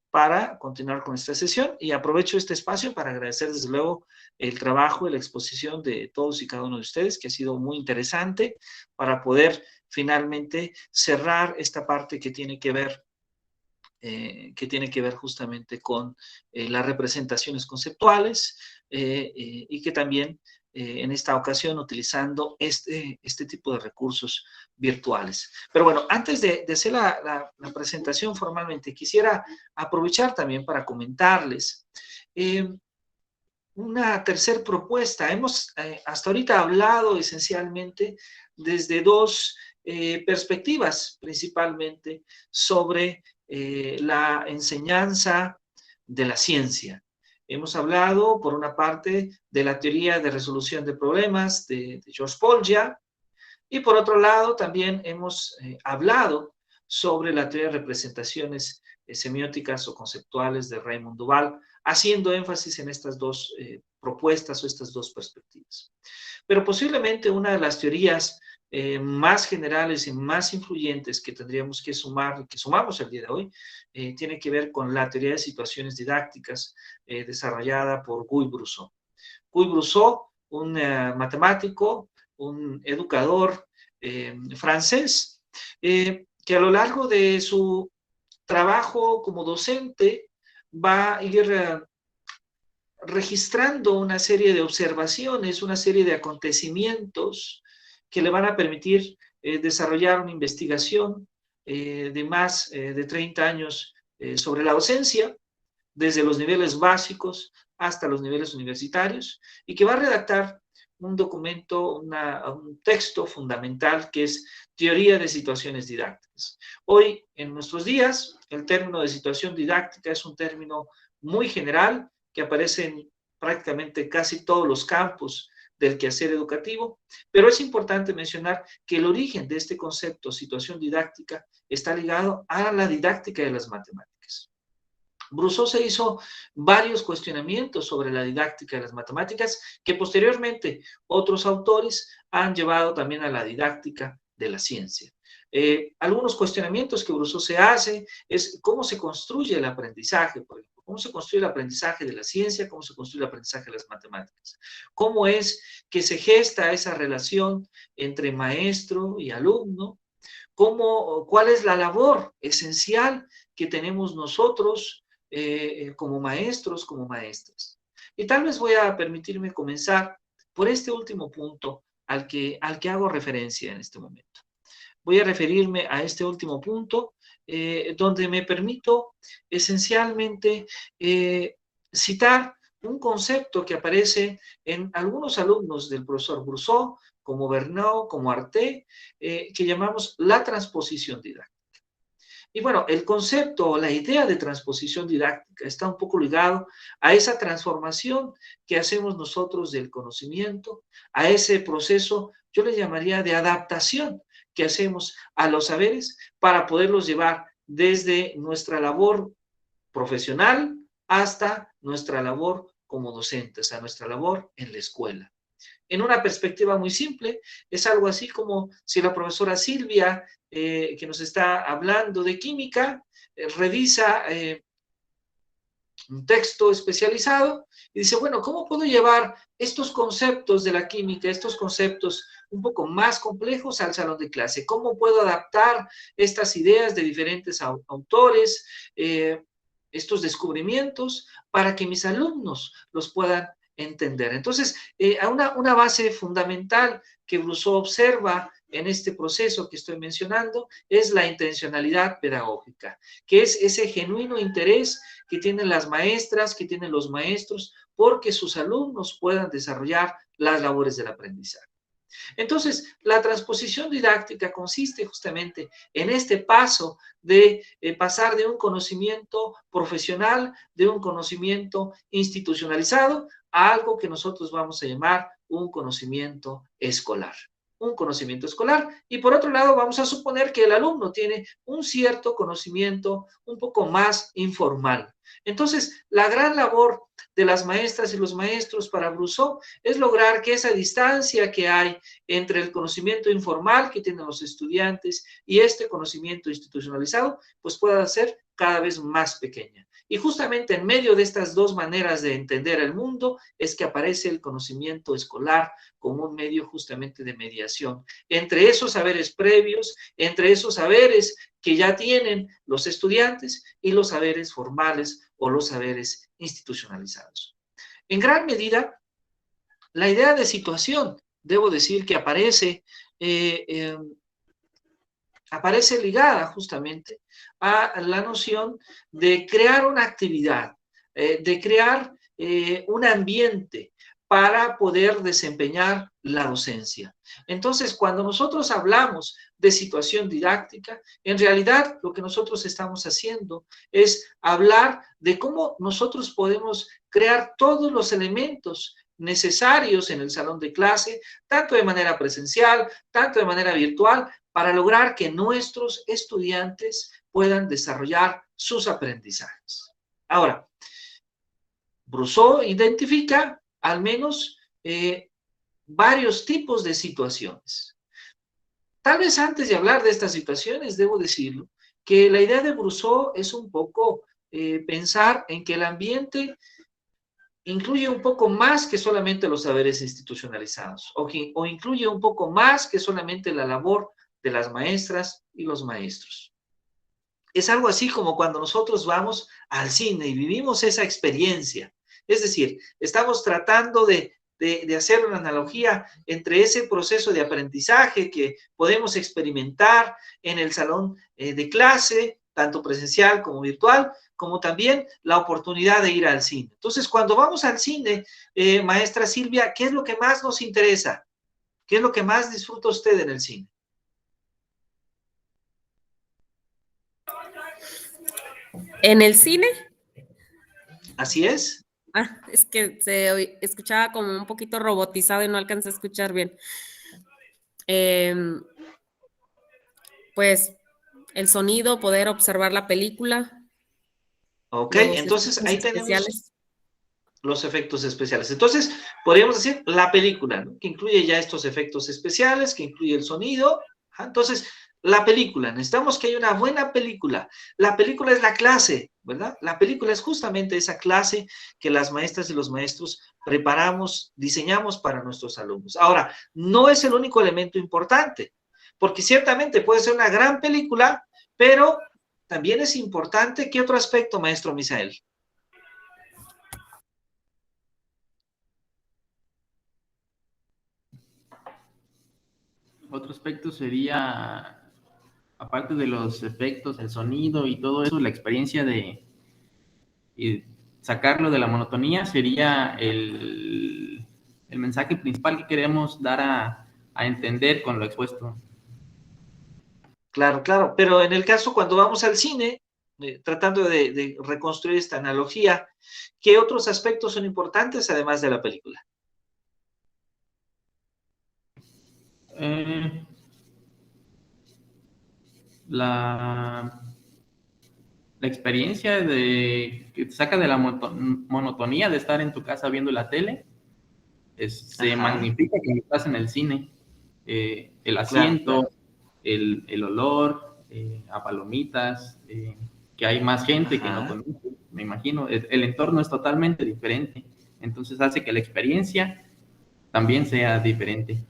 para continuar con esta sesión, y aprovecho este espacio para agradecer desde luego el trabajo y la exposición de todos y cada uno de ustedes, que ha sido muy interesante para poder finalmente cerrar esta parte que tiene que ver justamente con las representaciones conceptuales y que también en esta ocasión utilizando este tipo de recursos virtuales. Pero bueno, antes de hacer la presentación formalmente, quisiera aprovechar también para comentarles una tercera propuesta. Hemos hasta ahorita hablado esencialmente desde dos perspectivas, principalmente sobre la enseñanza de la ciencia. Hemos hablado, por una parte, de la teoría de resolución de problemas de George Polya, y por otro lado, también hemos hablado sobre la teoría de representaciones semióticas o conceptuales de Raymond Duval, haciendo énfasis en estas dos propuestas o estas dos perspectivas. Pero posiblemente una de las teorías más generales y más influyentes que tendríamos que sumar, que sumamos el día de hoy, tiene que ver con la teoría de situaciones didácticas desarrollada por Guy Brousseau. Guy Brousseau, un matemático, un educador francés, que a lo largo de su trabajo como docente va a ir registrando una serie de observaciones, una serie de acontecimientos que le van a permitir desarrollar una investigación de más de 30 años sobre la docencia, desde los niveles básicos hasta los niveles universitarios, y que va a redactar un documento, un texto fundamental que es Teoría de Situaciones Didácticas. Hoy, en nuestros días, el término de situación didáctica es un término muy general que aparece en prácticamente casi todos los campos del quehacer educativo, pero es importante mencionar que el origen de este concepto, situación didáctica, está ligado a la didáctica de las matemáticas. Brousseau se hizo varios cuestionamientos sobre la didáctica de las matemáticas que posteriormente otros autores han llevado también a la didáctica de la ciencia. Algunos cuestionamientos que Brousseau se hace es cómo se construye el aprendizaje, por ejemplo, cómo se construye el aprendizaje de la ciencia, cómo se construye el aprendizaje de las matemáticas, cómo es que se gesta esa relación entre maestro y alumno, cuál es la labor esencial que tenemos nosotros como maestros, como maestras. Y tal vez voy a permitirme comenzar por este último punto al que hago referencia en este momento. Voy a referirme a este último punto, donde me permito esencialmente citar un concepto que aparece en algunos alumnos del profesor Brousseau, como Bernau, como Arte, que llamamos la transposición didáctica. Y bueno, el concepto o la idea de transposición didáctica está un poco ligado a esa transformación que hacemos nosotros del conocimiento, a ese proceso, yo le llamaría de adaptación que hacemos a los saberes para poderlos llevar desde nuestra labor profesional hasta nuestra labor como docentes, a nuestra labor en la escuela. En una perspectiva muy simple, es algo así como si la profesora Silvia, que nos está hablando de química, revisa un texto especializado y dice, bueno, ¿cómo puedo llevar estos conceptos de la química, estos conceptos un poco más complejos al salón de clase? ¿Cómo puedo adaptar estas ideas de diferentes autores, estos descubrimientos, para que mis alumnos los puedan entender? Entonces, una base fundamental que Brousseau observa en este proceso que estoy mencionando es la intencionalidad pedagógica, que es ese genuino interés que tienen las maestras, que tienen los maestros, porque sus alumnos puedan desarrollar las labores del aprendizaje. Entonces, la transposición didáctica consiste justamente en este paso de pasar de un conocimiento profesional, de un conocimiento institucionalizado, a algo que nosotros vamos a llamar un conocimiento escolar. Un conocimiento escolar, y por otro lado vamos a suponer que el alumno tiene un cierto conocimiento un poco más informal. Entonces, la gran labor de las maestras y los maestros para Brousseau es lograr que esa distancia que hay entre el conocimiento informal que tienen los estudiantes y este conocimiento institucionalizado, pues pueda ser cada vez más pequeña. Y justamente en medio de estas dos maneras de entender el mundo es que aparece el conocimiento escolar como un medio justamente de mediación entre esos saberes previos, entre esos saberes que ya tienen los estudiantes y los saberes formales o los saberes institucionalizados. En gran medida, la idea de situación, debo decir que aparece ligada justamente a la noción de crear una actividad, de crear un ambiente para poder desempeñar la docencia. Entonces, cuando nosotros hablamos de situación didáctica, en realidad lo que nosotros estamos haciendo es hablar de cómo nosotros podemos crear todos los elementos necesarios en el salón de clase, tanto de manera presencial, tanto de manera virtual, para lograr que nuestros estudiantes puedan desarrollar sus aprendizajes. Ahora, Brousseau identifica al menos varios tipos de situaciones. Tal vez antes de hablar de estas situaciones, debo decirlo, que la idea de Brousseau es un poco pensar en que el ambiente incluye un poco más que solamente los saberes institucionalizados, o incluye un poco más que solamente la labor de las maestras y los maestros. Es algo así como cuando nosotros vamos al cine y vivimos esa experiencia. Es decir, estamos tratando de hacer una analogía entre ese proceso de aprendizaje que podemos experimentar en el salón de clase, tanto presencial como virtual, como también la oportunidad de ir al cine. Entonces, cuando vamos al cine, maestra Silvia, ¿qué es lo que más nos interesa? ¿Qué es lo que más disfruta usted en el cine? ¿En el cine? ¿Así es? Es que se escuchaba como un poquito robotizado y no alcancé a escuchar bien. Pues el sonido, poder observar la película. Ok, Los entonces efectos ahí tenemos especiales. los efectos especiales. Entonces, podríamos decir la película, ¿no? Que incluye ya estos efectos especiales, que incluye el sonido. Ajá, entonces, la película, necesitamos que haya una buena película. La película es la clase, ¿verdad? La película es justamente esa clase que las maestras y los maestros preparamos, diseñamos para nuestros alumnos. Ahora, no es el único elemento importante, porque ciertamente puede ser una gran película, pero también es importante, ¿qué otro aspecto, maestro Misael? Otro aspecto sería, aparte de los efectos, el sonido y todo eso, la experiencia de sacarlo de la monotonía sería el mensaje principal que queremos dar a entender con lo expuesto. Claro, claro, pero en el caso cuando vamos al cine, tratando de reconstruir esta analogía, ¿qué otros aspectos son importantes además de la película? Eh, la, la experiencia que te saca de la monotonía de estar en tu casa viendo la tele, se Ajá, magnifica cuando estás en el cine. El claro, asiento, claro. el olor a palomitas, que hay más gente que no Ajá. conoce, me imagino. El entorno es totalmente diferente, entonces hace que la experiencia también sea diferente.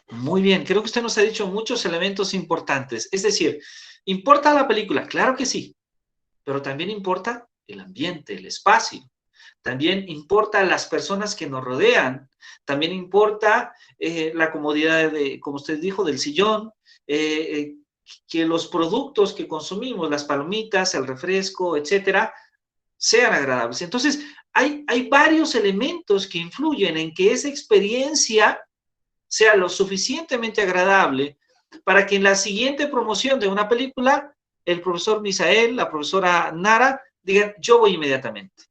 Muy bien, creo que usted nos ha dicho muchos elementos importantes. Es decir, ¿importa la película? Claro que sí, pero también importa el ambiente, el espacio. También importa las personas que nos rodean. También importa la comodidad de, como usted dijo, del sillón, que los productos que consumimos, las palomitas, el refresco, etcétera, sean agradables. Entonces, hay varios elementos que influyen en que esa experiencia sea lo suficientemente agradable para que en la siguiente promoción de una película, el profesor Misael, la profesora Nara, digan, yo voy inmediatamente.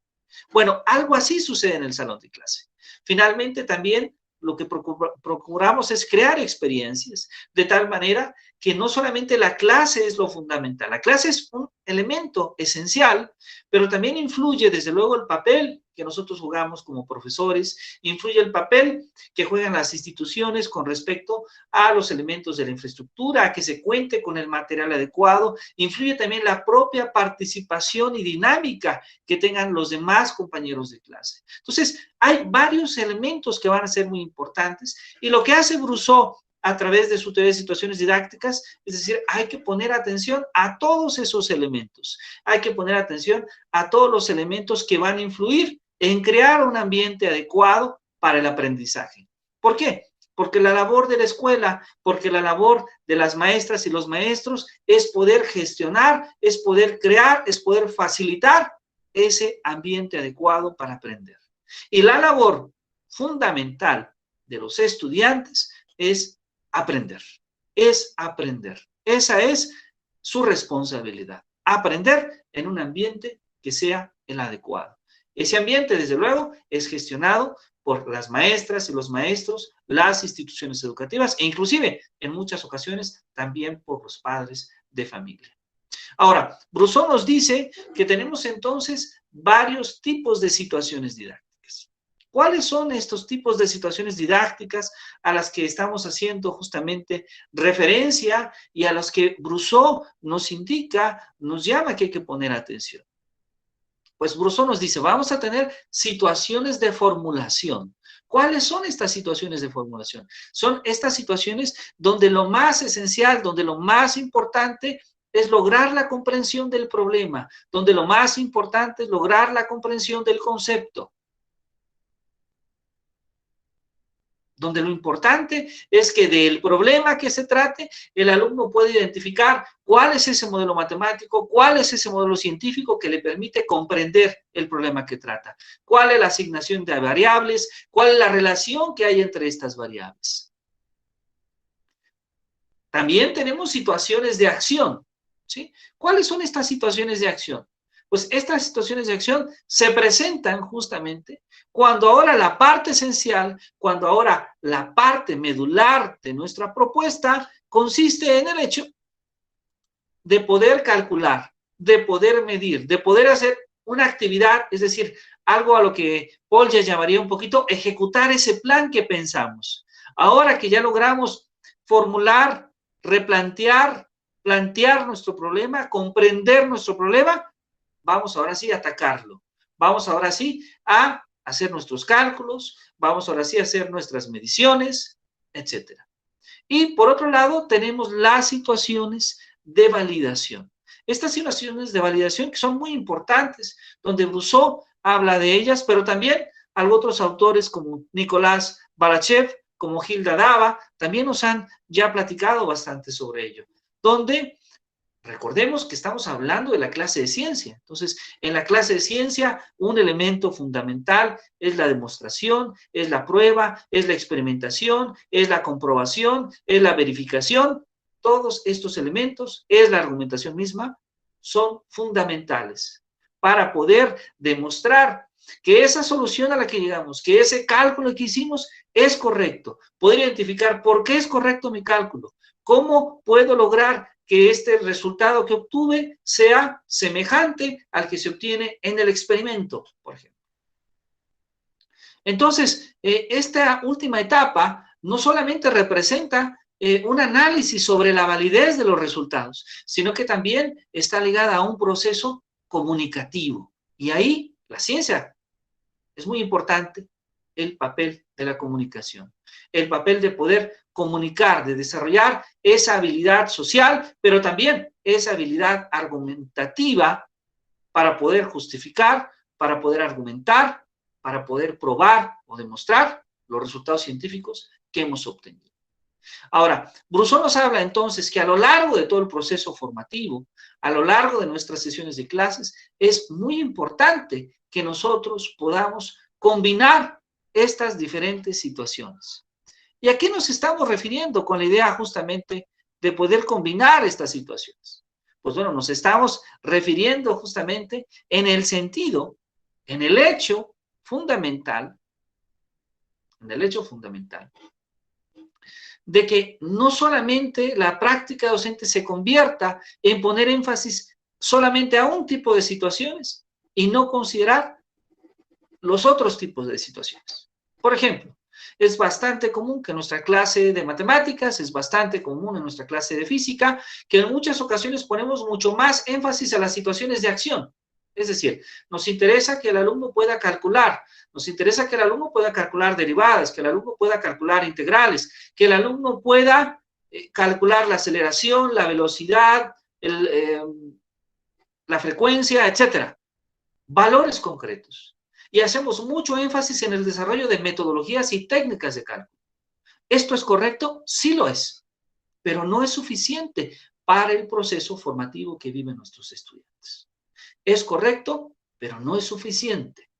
Bueno, algo así sucede en el salón de clase. Finalmente, también lo que procuramos es crear experiencias de tal manera que no solamente la clase es lo fundamental, la clase es un elemento esencial, pero también influye desde luego el papel que nosotros jugamos como profesores, influye el papel que juegan las instituciones con respecto a los elementos de la infraestructura, a que se cuente con el material adecuado, influye también la propia participación y dinámica que tengan los demás compañeros de clase. Entonces, hay varios elementos que van a ser muy importantes y lo que hace Brousseau a través de su teoría de situaciones didácticas, es decir, hay que poner atención a todos esos elementos, hay que poner atención a todos los elementos que van a influir en crear un ambiente adecuado para el aprendizaje. ¿Por qué? Porque la labor de la escuela, porque la labor de las maestras y los maestros es poder gestionar, es poder crear, es poder facilitar ese ambiente adecuado para aprender. Y la labor fundamental de los estudiantes es aprender, es aprender. Esa es su responsabilidad, aprender en un ambiente que sea el adecuado. Ese ambiente, desde luego, es gestionado por las maestras y los maestros, las instituciones educativas e inclusive, en muchas ocasiones, también por los padres de familia. Ahora, Brousseau nos dice que tenemos entonces varios tipos de situaciones didácticas. ¿Cuáles son estos tipos de situaciones didácticas a las que estamos haciendo justamente referencia y a las que Brousseau nos indica, nos llama que hay que poner atención? Pues Brousseau nos dice, vamos a tener situaciones de formulación. ¿Cuáles son estas situaciones de formulación? Son estas situaciones donde lo más esencial, donde lo más importante es lograr la comprensión del problema, donde lo más importante es lograr la comprensión del concepto. donde lo importante es que del problema que se trate, el alumno puede identificar cuál es ese modelo matemático, cuál es ese modelo científico que le permite comprender el problema que trata, cuál es la asignación de variables, cuál es la relación que hay entre estas variables. También tenemos situaciones de acción, ¿sí? ¿Cuáles son estas situaciones de acción? Pues estas situaciones de acción se presentan justamente cuando ahora la parte esencial, cuando ahora la parte medular de nuestra propuesta consiste en el hecho de poder calcular, de poder medir, de poder hacer una actividad, es decir, algo a lo que Paul ya llamaría un poquito ejecutar ese plan que pensamos. Ahora que ya logramos formular, replantear, plantear nuestro problema, comprender nuestro problema, vamos ahora sí a atacarlo. Vamos ahora sí a hacer nuestros cálculos, vamos ahora sí a hacer nuestras mediciones, etc. Y por otro lado, tenemos las situaciones de validación. Estas situaciones de validación que son muy importantes, donde Brousseau habla de ellas, pero también otros autores como Nicolás Balachev, como Hilda Dava, también nos han ya platicado bastante sobre ello, donde recordemos que estamos hablando de la clase de ciencia. Entonces, en la clase de ciencia, un elemento fundamental es la demostración, es la prueba, es la experimentación, es la comprobación, es la verificación. Todos estos elementos, es la argumentación misma, son fundamentales para poder demostrar que esa solución a la que llegamos, que ese cálculo que hicimos es correcto. Poder identificar por qué es correcto mi cálculo, cómo puedo lograr que este resultado que obtuve sea semejante al que se obtiene en el experimento, por ejemplo. Entonces, esta última etapa no solamente representa un análisis sobre la validez de los resultados, sino que también está ligada a un proceso comunicativo. Y ahí la ciencia es muy importante, el papel de la comunicación, el papel de poder comunicar, de desarrollar esa habilidad social, pero también esa habilidad argumentativa para poder justificar, para poder argumentar, para poder probar o demostrar los resultados científicos que hemos obtenido. Ahora, Brousseau nos habla entonces que a lo largo de todo el proceso formativo, a lo largo de nuestras sesiones de clases, es muy importante que nosotros podamos combinar estas diferentes situaciones. ¿Y a qué nos estamos refiriendo con la idea justamente de poder combinar estas situaciones? Pues bueno, nos estamos refiriendo justamente en el sentido, en el hecho fundamental, de que no solamente la práctica docente se convierta en poner énfasis solamente a un tipo de situaciones y no considerar los otros tipos de situaciones. Por ejemplo, es bastante común que en nuestra clase de matemáticas, es bastante común en nuestra clase de física, que en muchas ocasiones ponemos mucho más énfasis a las situaciones de acción. Es decir, nos interesa que el alumno pueda calcular, nos interesa que el alumno pueda calcular derivadas, que el alumno pueda calcular integrales, que el alumno pueda calcular la aceleración, la velocidad, la frecuencia, etcétera. Valores concretos. Y hacemos mucho énfasis en el desarrollo de metodologías y técnicas de cálculo. ¿Esto es correcto? Sí lo es, pero no es suficiente para el proceso formativo que viven nuestros estudiantes. Es correcto, pero no es suficiente.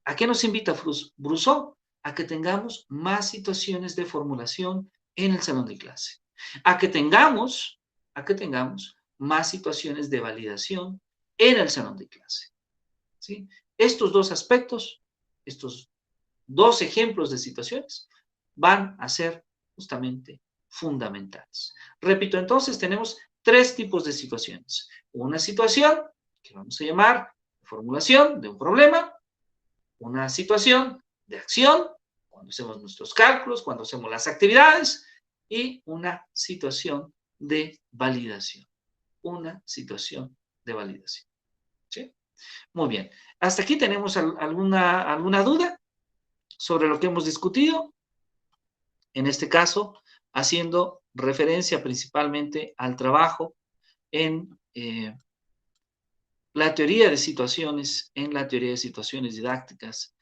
¿A qué nos invita Brousseau? A que tengamos más situaciones de formulación en el salón de clase. A que tengamos más situaciones de validación en el salón de clase. ¿Sí? Estos dos aspectos, estos dos ejemplos de situaciones, van a ser justamente fundamentales. Repito, entonces tenemos tres tipos de situaciones. Una situación que vamos a llamar formulación de un problema, una situación de acción, cuando hacemos nuestros cálculos, cuando hacemos las actividades, y una situación de validación. Una situación de validación. ¿Sí? Muy bien. ¿Hasta aquí tenemos alguna duda sobre lo que hemos discutido? En este caso, haciendo referencia principalmente al trabajo en la teoría de situaciones, didácticas,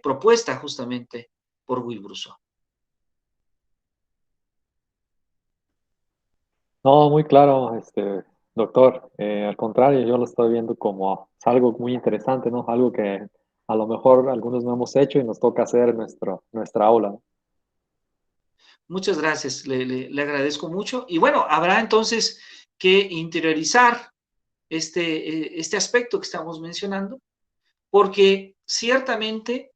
propuesta justamente por Wilbruso. No, muy claro, doctor. Al contrario, yo lo estoy viendo como algo muy interesante, ¿no? Algo que a lo mejor algunos no hemos hecho y nos toca hacer en nuestra aula. Muchas gracias, le agradezco mucho. Y bueno, habrá entonces que interiorizar este aspecto que estamos mencionando, porque ciertamente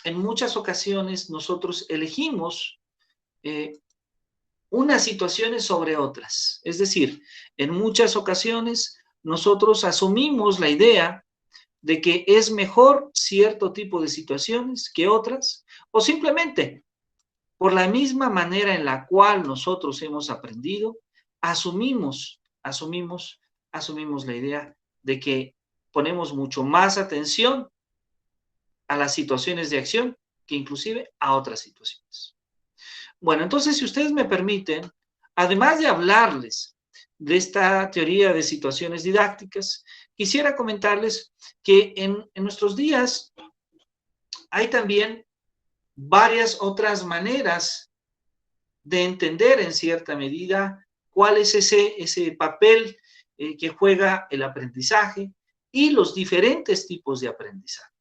en muchas ocasiones nosotros elegimos unas situaciones sobre otras. Es decir, en muchas ocasiones nosotros asumimos la idea de que es mejor cierto tipo de situaciones que otras, o simplemente por la misma manera en la cual nosotros hemos aprendido, asumimos la idea de que ponemos mucho más atención a las situaciones de acción que inclusive a otras situaciones. Bueno, entonces, si ustedes me permiten, además de hablarles de esta teoría de situaciones didácticas, quisiera comentarles que en nuestros días hay también varias otras maneras de entender en cierta medida cuál es ese papel que juega el aprendizaje y los diferentes tipos de aprendizaje.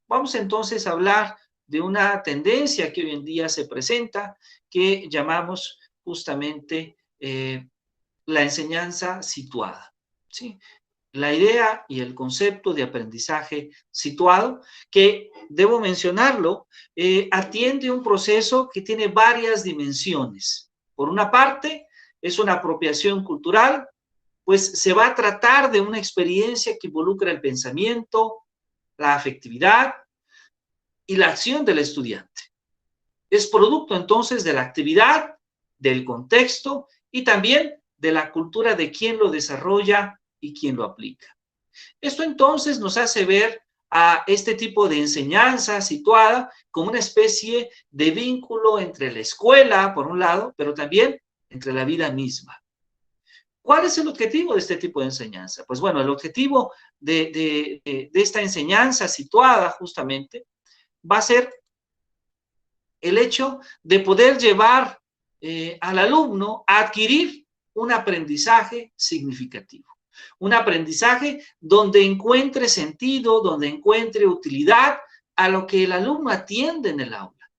Vamos entonces a hablar de una tendencia que hoy en día se presenta, que llamamos justamente la enseñanza situada, ¿sí? La idea y el concepto de aprendizaje situado, que debo mencionarlo, atiende un proceso que tiene varias dimensiones. Por una parte, es una apropiación cultural, pues se va a tratar de una experiencia que involucra el pensamiento, la afectividad y la acción del estudiante. Es producto entonces de la actividad, del contexto y también de la cultura de quien lo desarrolla y quien lo aplica. Esto entonces nos hace ver a este tipo de enseñanza situada como una especie de vínculo entre la escuela, por un lado, pero también entre la vida misma. ¿Cuál es el objetivo de este tipo de enseñanza? Pues bueno, el objetivo de esta enseñanza situada justamente va a ser el hecho de poder llevar al alumno a adquirir un aprendizaje significativo. Un aprendizaje donde encuentre sentido, donde encuentre utilidad a lo que el alumno atiende en el aula.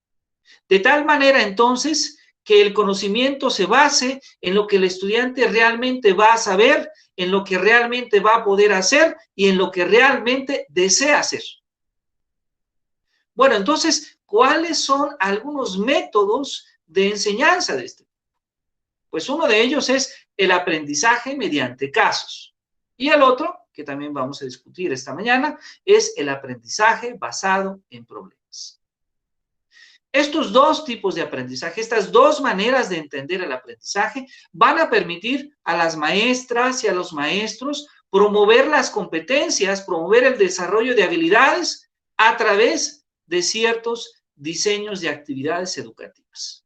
De tal manera, entonces, que el conocimiento se base en lo que el estudiante realmente va a saber, en lo que realmente va a poder hacer y en lo que realmente desea hacer. Bueno, entonces, ¿cuáles son algunos métodos de enseñanza de este tipo? Pues uno de ellos es el aprendizaje mediante casos. Y el otro, que también vamos a discutir esta mañana, es el aprendizaje basado en problemas. Estos dos tipos de aprendizaje, estas dos maneras de entender el aprendizaje, van a permitir a las maestras y a los maestros promover las competencias, promover el desarrollo de habilidades a través de ciertos diseños de actividades educativas.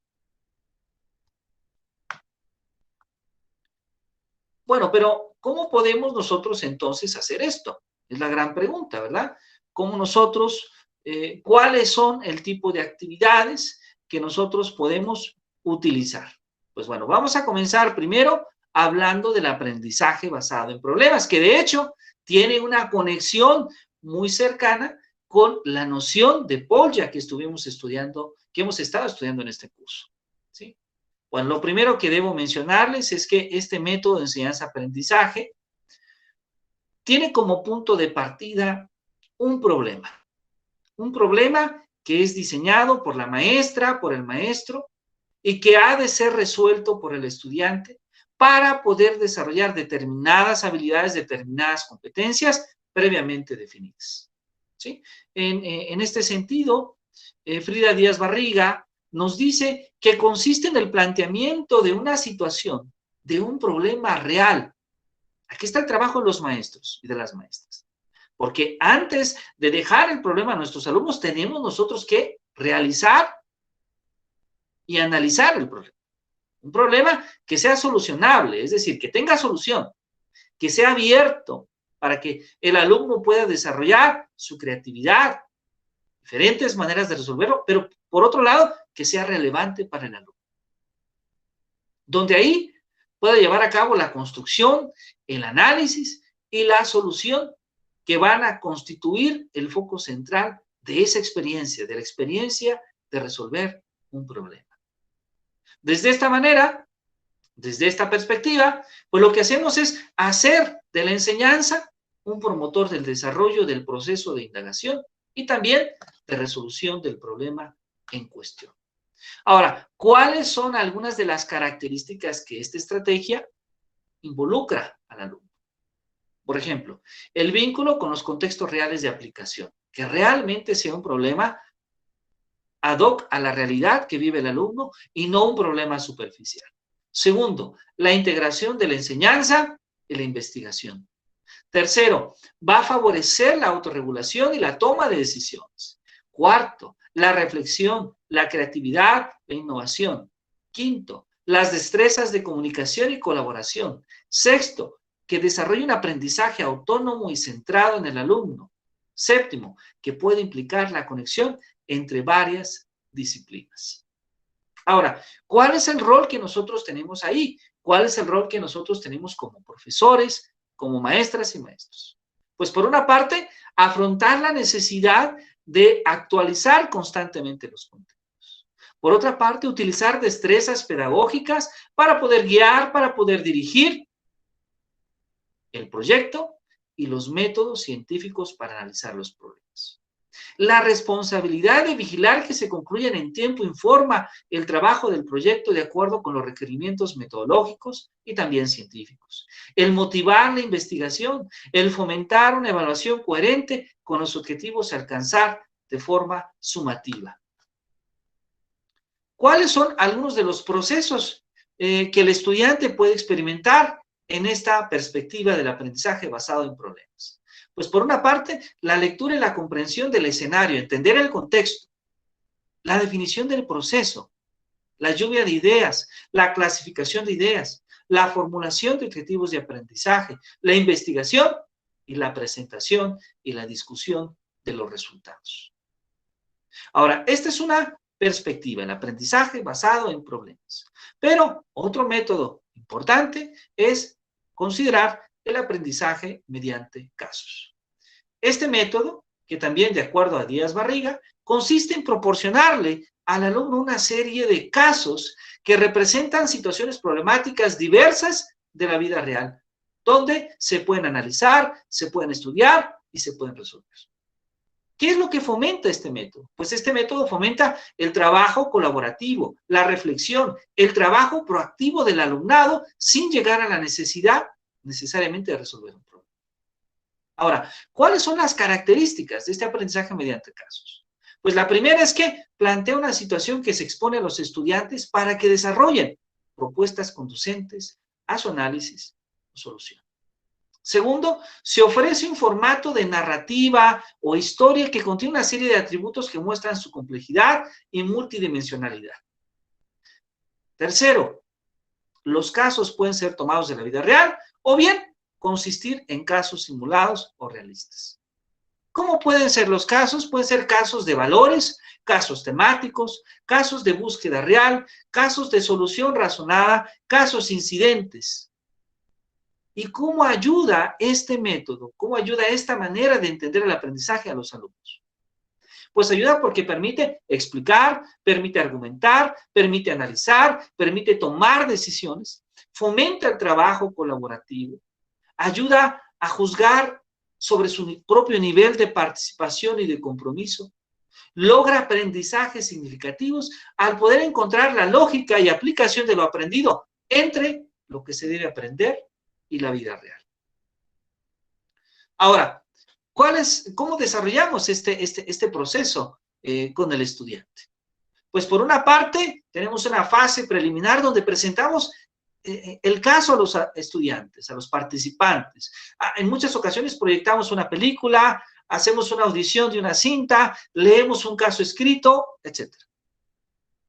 Bueno, pero ¿cómo podemos nosotros entonces hacer esto? Es la gran pregunta, ¿verdad? ¿Cómo nosotros, cuáles son el tipo de actividades que nosotros podemos utilizar? Pues bueno, vamos a comenzar primero hablando del aprendizaje basado en problemas, que de hecho tiene una conexión muy cercana con la noción de Polya que estuvimos estudiando, que hemos estado estudiando en este curso, ¿sí? Bueno, lo primero que debo mencionarles es que este método de enseñanza-aprendizaje tiene como punto de partida un problema que es diseñado por la maestra, por el maestro, y que ha de ser resuelto por el estudiante para poder desarrollar determinadas habilidades, determinadas competencias previamente definidas, ¿sí? En este sentido, Frida Díaz Barriga nos dice que consiste en el planteamiento de una situación, de un problema real. Aquí está el trabajo de los maestros y de las maestras. Porque antes de dejar el problema a nuestros alumnos, tenemos nosotros que realizar y analizar el problema. Un problema que sea solucionable, es decir, que tenga solución, que sea abierto para que el alumno pueda desarrollar su creatividad, diferentes maneras de resolverlo, pero por otro lado, que sea relevante para el alumno. Donde ahí pueda llevar a cabo la construcción, el análisis y la solución que van a constituir el foco central de esa experiencia, de la experiencia de resolver un problema. Desde esta manera, desde esta perspectiva, pues lo que hacemos es hacer de la enseñanza un promotor del desarrollo del proceso de indagación y también de resolución del problema en cuestión. Ahora, ¿cuáles son algunas de las características que esta estrategia involucra al alumno? Por ejemplo, el vínculo con los contextos reales de aplicación, que realmente sea un problema ad hoc a la realidad que vive el alumno y no un problema superficial. Segundo, la integración de la enseñanza y la investigación. Tercero, va a favorecer la autorregulación y la toma de decisiones. Cuarto, la reflexión, la creatividad e innovación. Quinto, las destrezas de comunicación y colaboración. Sexto, que desarrolle un aprendizaje autónomo y centrado en el alumno. Séptimo, que puede implicar la conexión entre varias disciplinas. Ahora, ¿cuál es el rol que nosotros tenemos ahí? ¿Cuál es el rol que nosotros tenemos como profesores, como maestras y maestros? Pues por una parte, afrontar la necesidad de actualizar constantemente los contenidos. Por otra parte, utilizar destrezas pedagógicas para poder guiar, para poder dirigir el proyecto y los métodos científicos para analizar los problemas. La responsabilidad de vigilar que se concluyan en tiempo informa el trabajo del proyecto de acuerdo con los requerimientos metodológicos y también científicos. El motivar la investigación, el fomentar una evaluación coherente con los objetivos a alcanzar de forma sumativa. ¿Cuáles son algunos de los procesos que el estudiante puede experimentar en esta perspectiva del aprendizaje basado en problemas? Pues por una parte, la lectura y la comprensión del escenario, entender el contexto, la definición del proceso, la lluvia de ideas, la clasificación de ideas, la formulación de objetivos de aprendizaje, la investigación y la presentación y la discusión de los resultados. Ahora, esta es una perspectiva, el aprendizaje basado en problemas. Pero otro método importante es considerar el aprendizaje mediante casos. Este método, que también de acuerdo a Díaz Barriga, consiste en proporcionarle al alumno una serie de casos que representan situaciones problemáticas diversas de la vida real, donde se pueden analizar, se pueden estudiar y se pueden resolver. ¿Qué es lo que fomenta este método? Pues este método fomenta el trabajo colaborativo, la reflexión, el trabajo proactivo del alumnado sin llegar a la necesidad necesariamente de resolver un problema. Ahora, ¿cuáles son las características de este aprendizaje mediante casos? Pues la primera es que plantea una situación que se expone a los estudiantes para que desarrollen propuestas conducentes a su análisis o solución. Segundo, se ofrece un formato de narrativa o historia que contiene una serie de atributos que muestran su complejidad y multidimensionalidad. Tercero, los casos pueden ser tomados de la vida real o bien consistir en casos simulados o realistas. ¿Cómo pueden ser los casos? Pueden ser casos de valores, casos temáticos, casos de búsqueda real, casos de solución razonada, casos incidentes. ¿Y cómo ayuda este método? ¿Cómo ayuda esta manera de entender el aprendizaje a los alumnos? Pues ayuda porque permite explicar, permite argumentar, permite analizar, permite tomar decisiones, fomenta el trabajo colaborativo, ayuda a juzgar sobre su propio nivel de participación y de compromiso, logra aprendizajes significativos al poder encontrar la lógica y aplicación de lo aprendido entre lo que se debe aprender y la vida real. Ahora, ¿cómo desarrollamos este proceso con el estudiante? Pues por una parte, tenemos una fase preliminar donde presentamos el caso a los estudiantes, a los participantes. En muchas ocasiones proyectamos una película, hacemos una audición de una cinta, leemos un caso escrito, etc.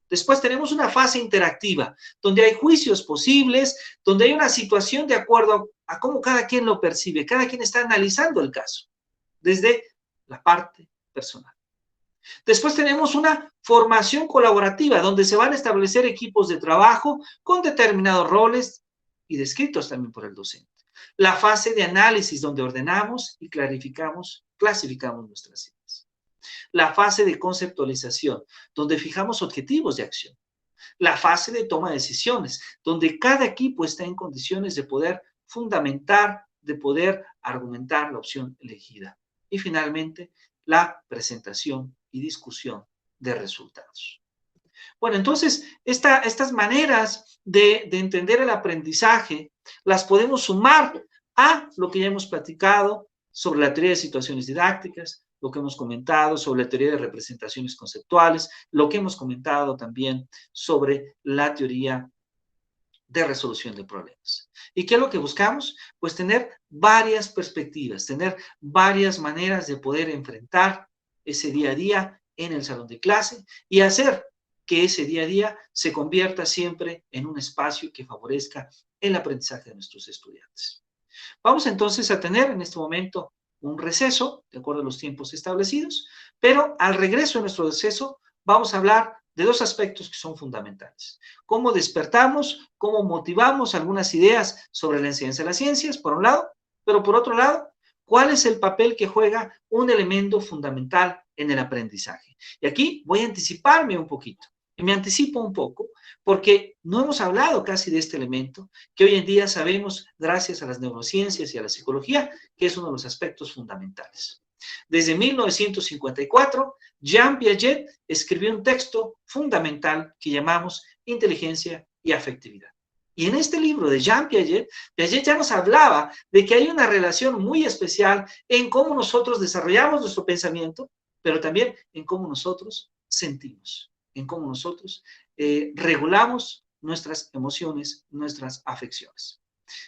Después tenemos una fase interactiva, donde hay juicios posibles, donde hay una situación de acuerdo a cómo cada quien lo percibe, cada quien está analizando el caso, desde la parte personal. Después tenemos una formación colaborativa, donde se van a establecer equipos de trabajo con determinados roles y descritos también por el docente. La fase de análisis, donde ordenamos y clasificamos nuestras ideas. La fase de conceptualización, donde fijamos objetivos de acción. La fase de toma de decisiones, donde cada equipo está en condiciones de poder fundamentar, de poder argumentar la opción elegida. Y finalmente, la presentación y discusión de resultados. Bueno, entonces, estas maneras de entender el aprendizaje las podemos sumar a lo que ya hemos platicado sobre la teoría de situaciones didácticas, lo que hemos comentado sobre la teoría de representaciones conceptuales, lo que hemos comentado también sobre la teoría de resolución de problemas. ¿Y qué es lo que buscamos? Pues tener varias perspectivas, tener varias maneras de poder enfrentar ese día a día en el salón de clase y hacer que ese día a día se convierta siempre en un espacio que favorezca el aprendizaje de nuestros estudiantes. Vamos entonces a tener en este momento un receso, de acuerdo a los tiempos establecidos, pero al regreso de nuestro receso vamos a hablar de dos aspectos que son fundamentales. Cómo despertamos, cómo motivamos algunas ideas sobre la enseñanza de las ciencias, por un lado, pero por otro lado, cuál es el papel que juega un elemento fundamental en el aprendizaje. Y aquí voy a anticiparme un poquito, y me anticipo un poco, porque no hemos hablado casi de este elemento, que hoy en día sabemos, gracias a las neurociencias y a la psicología, que es uno de los aspectos fundamentales. Desde 1954, Jean Piaget escribió un texto fundamental que llamamos Inteligencia y Afectividad. Y en este libro de Jean Piaget, Piaget ya nos hablaba de que hay una relación muy especial en cómo nosotros desarrollamos nuestro pensamiento, pero también en cómo nosotros sentimos, en cómo nosotros regulamos nuestras emociones, nuestras afecciones.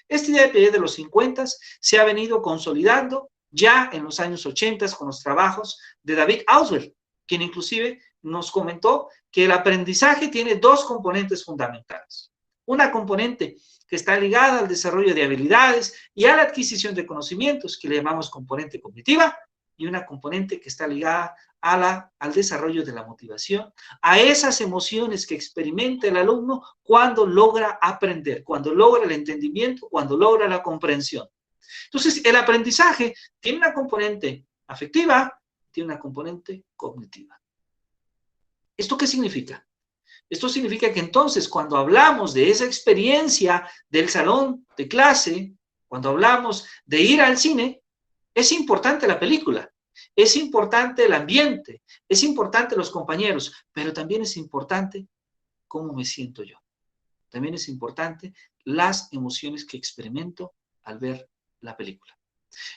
Esta idea de Piaget de los 50 se ha venido consolidando ya en los años 80 con los trabajos de David Ausubel, quien inclusive nos comentó que el aprendizaje tiene dos componentes fundamentales. Una componente que está ligada al desarrollo de habilidades y a la adquisición de conocimientos, que le llamamos componente cognitiva, y una componente que está ligada al desarrollo de la motivación, a esas emociones que experimenta el alumno cuando logra aprender, cuando logra el entendimiento, cuando logra la comprensión. Entonces, el aprendizaje tiene una componente afectiva, tiene una componente cognitiva. ¿Esto qué significa? Esto significa que entonces, cuando hablamos de esa experiencia del salón de clase, cuando hablamos de ir al cine, es importante la película, es importante el ambiente, es importante los compañeros, pero también es importante cómo me siento yo. También es importante las emociones que experimento al ver la película.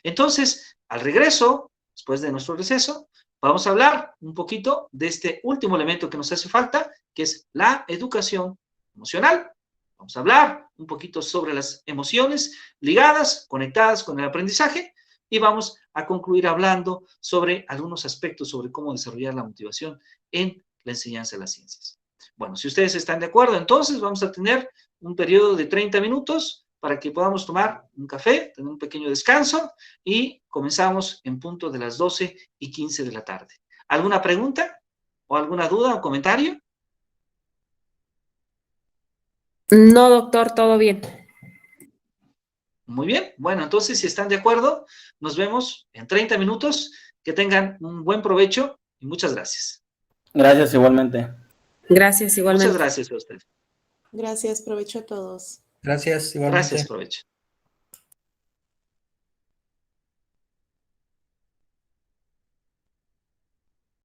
Entonces, al regreso, después de nuestro receso, vamos a hablar un poquito de este último elemento que nos hace falta, que es la educación emocional. Vamos a hablar un poquito sobre las emociones ligadas, conectadas con el aprendizaje, y vamos a concluir hablando sobre algunos aspectos sobre cómo desarrollar la motivación en la enseñanza de las ciencias. Bueno, si ustedes están de acuerdo, entonces vamos a tener un periodo de 30 minutos para que podamos tomar un café, tener un pequeño descanso y comenzamos en punto de las 12:15 de la tarde. ¿Alguna pregunta o alguna duda o comentario? No, doctor, todo bien. Muy bien, bueno, entonces si están de acuerdo, nos vemos en 30 minutos. Que tengan un buen provecho y muchas gracias. Gracias igualmente. Gracias, igualmente. Muchas gracias a ustedes. Gracias, provecho a todos. Gracias, igualmente. Gracias, provecho.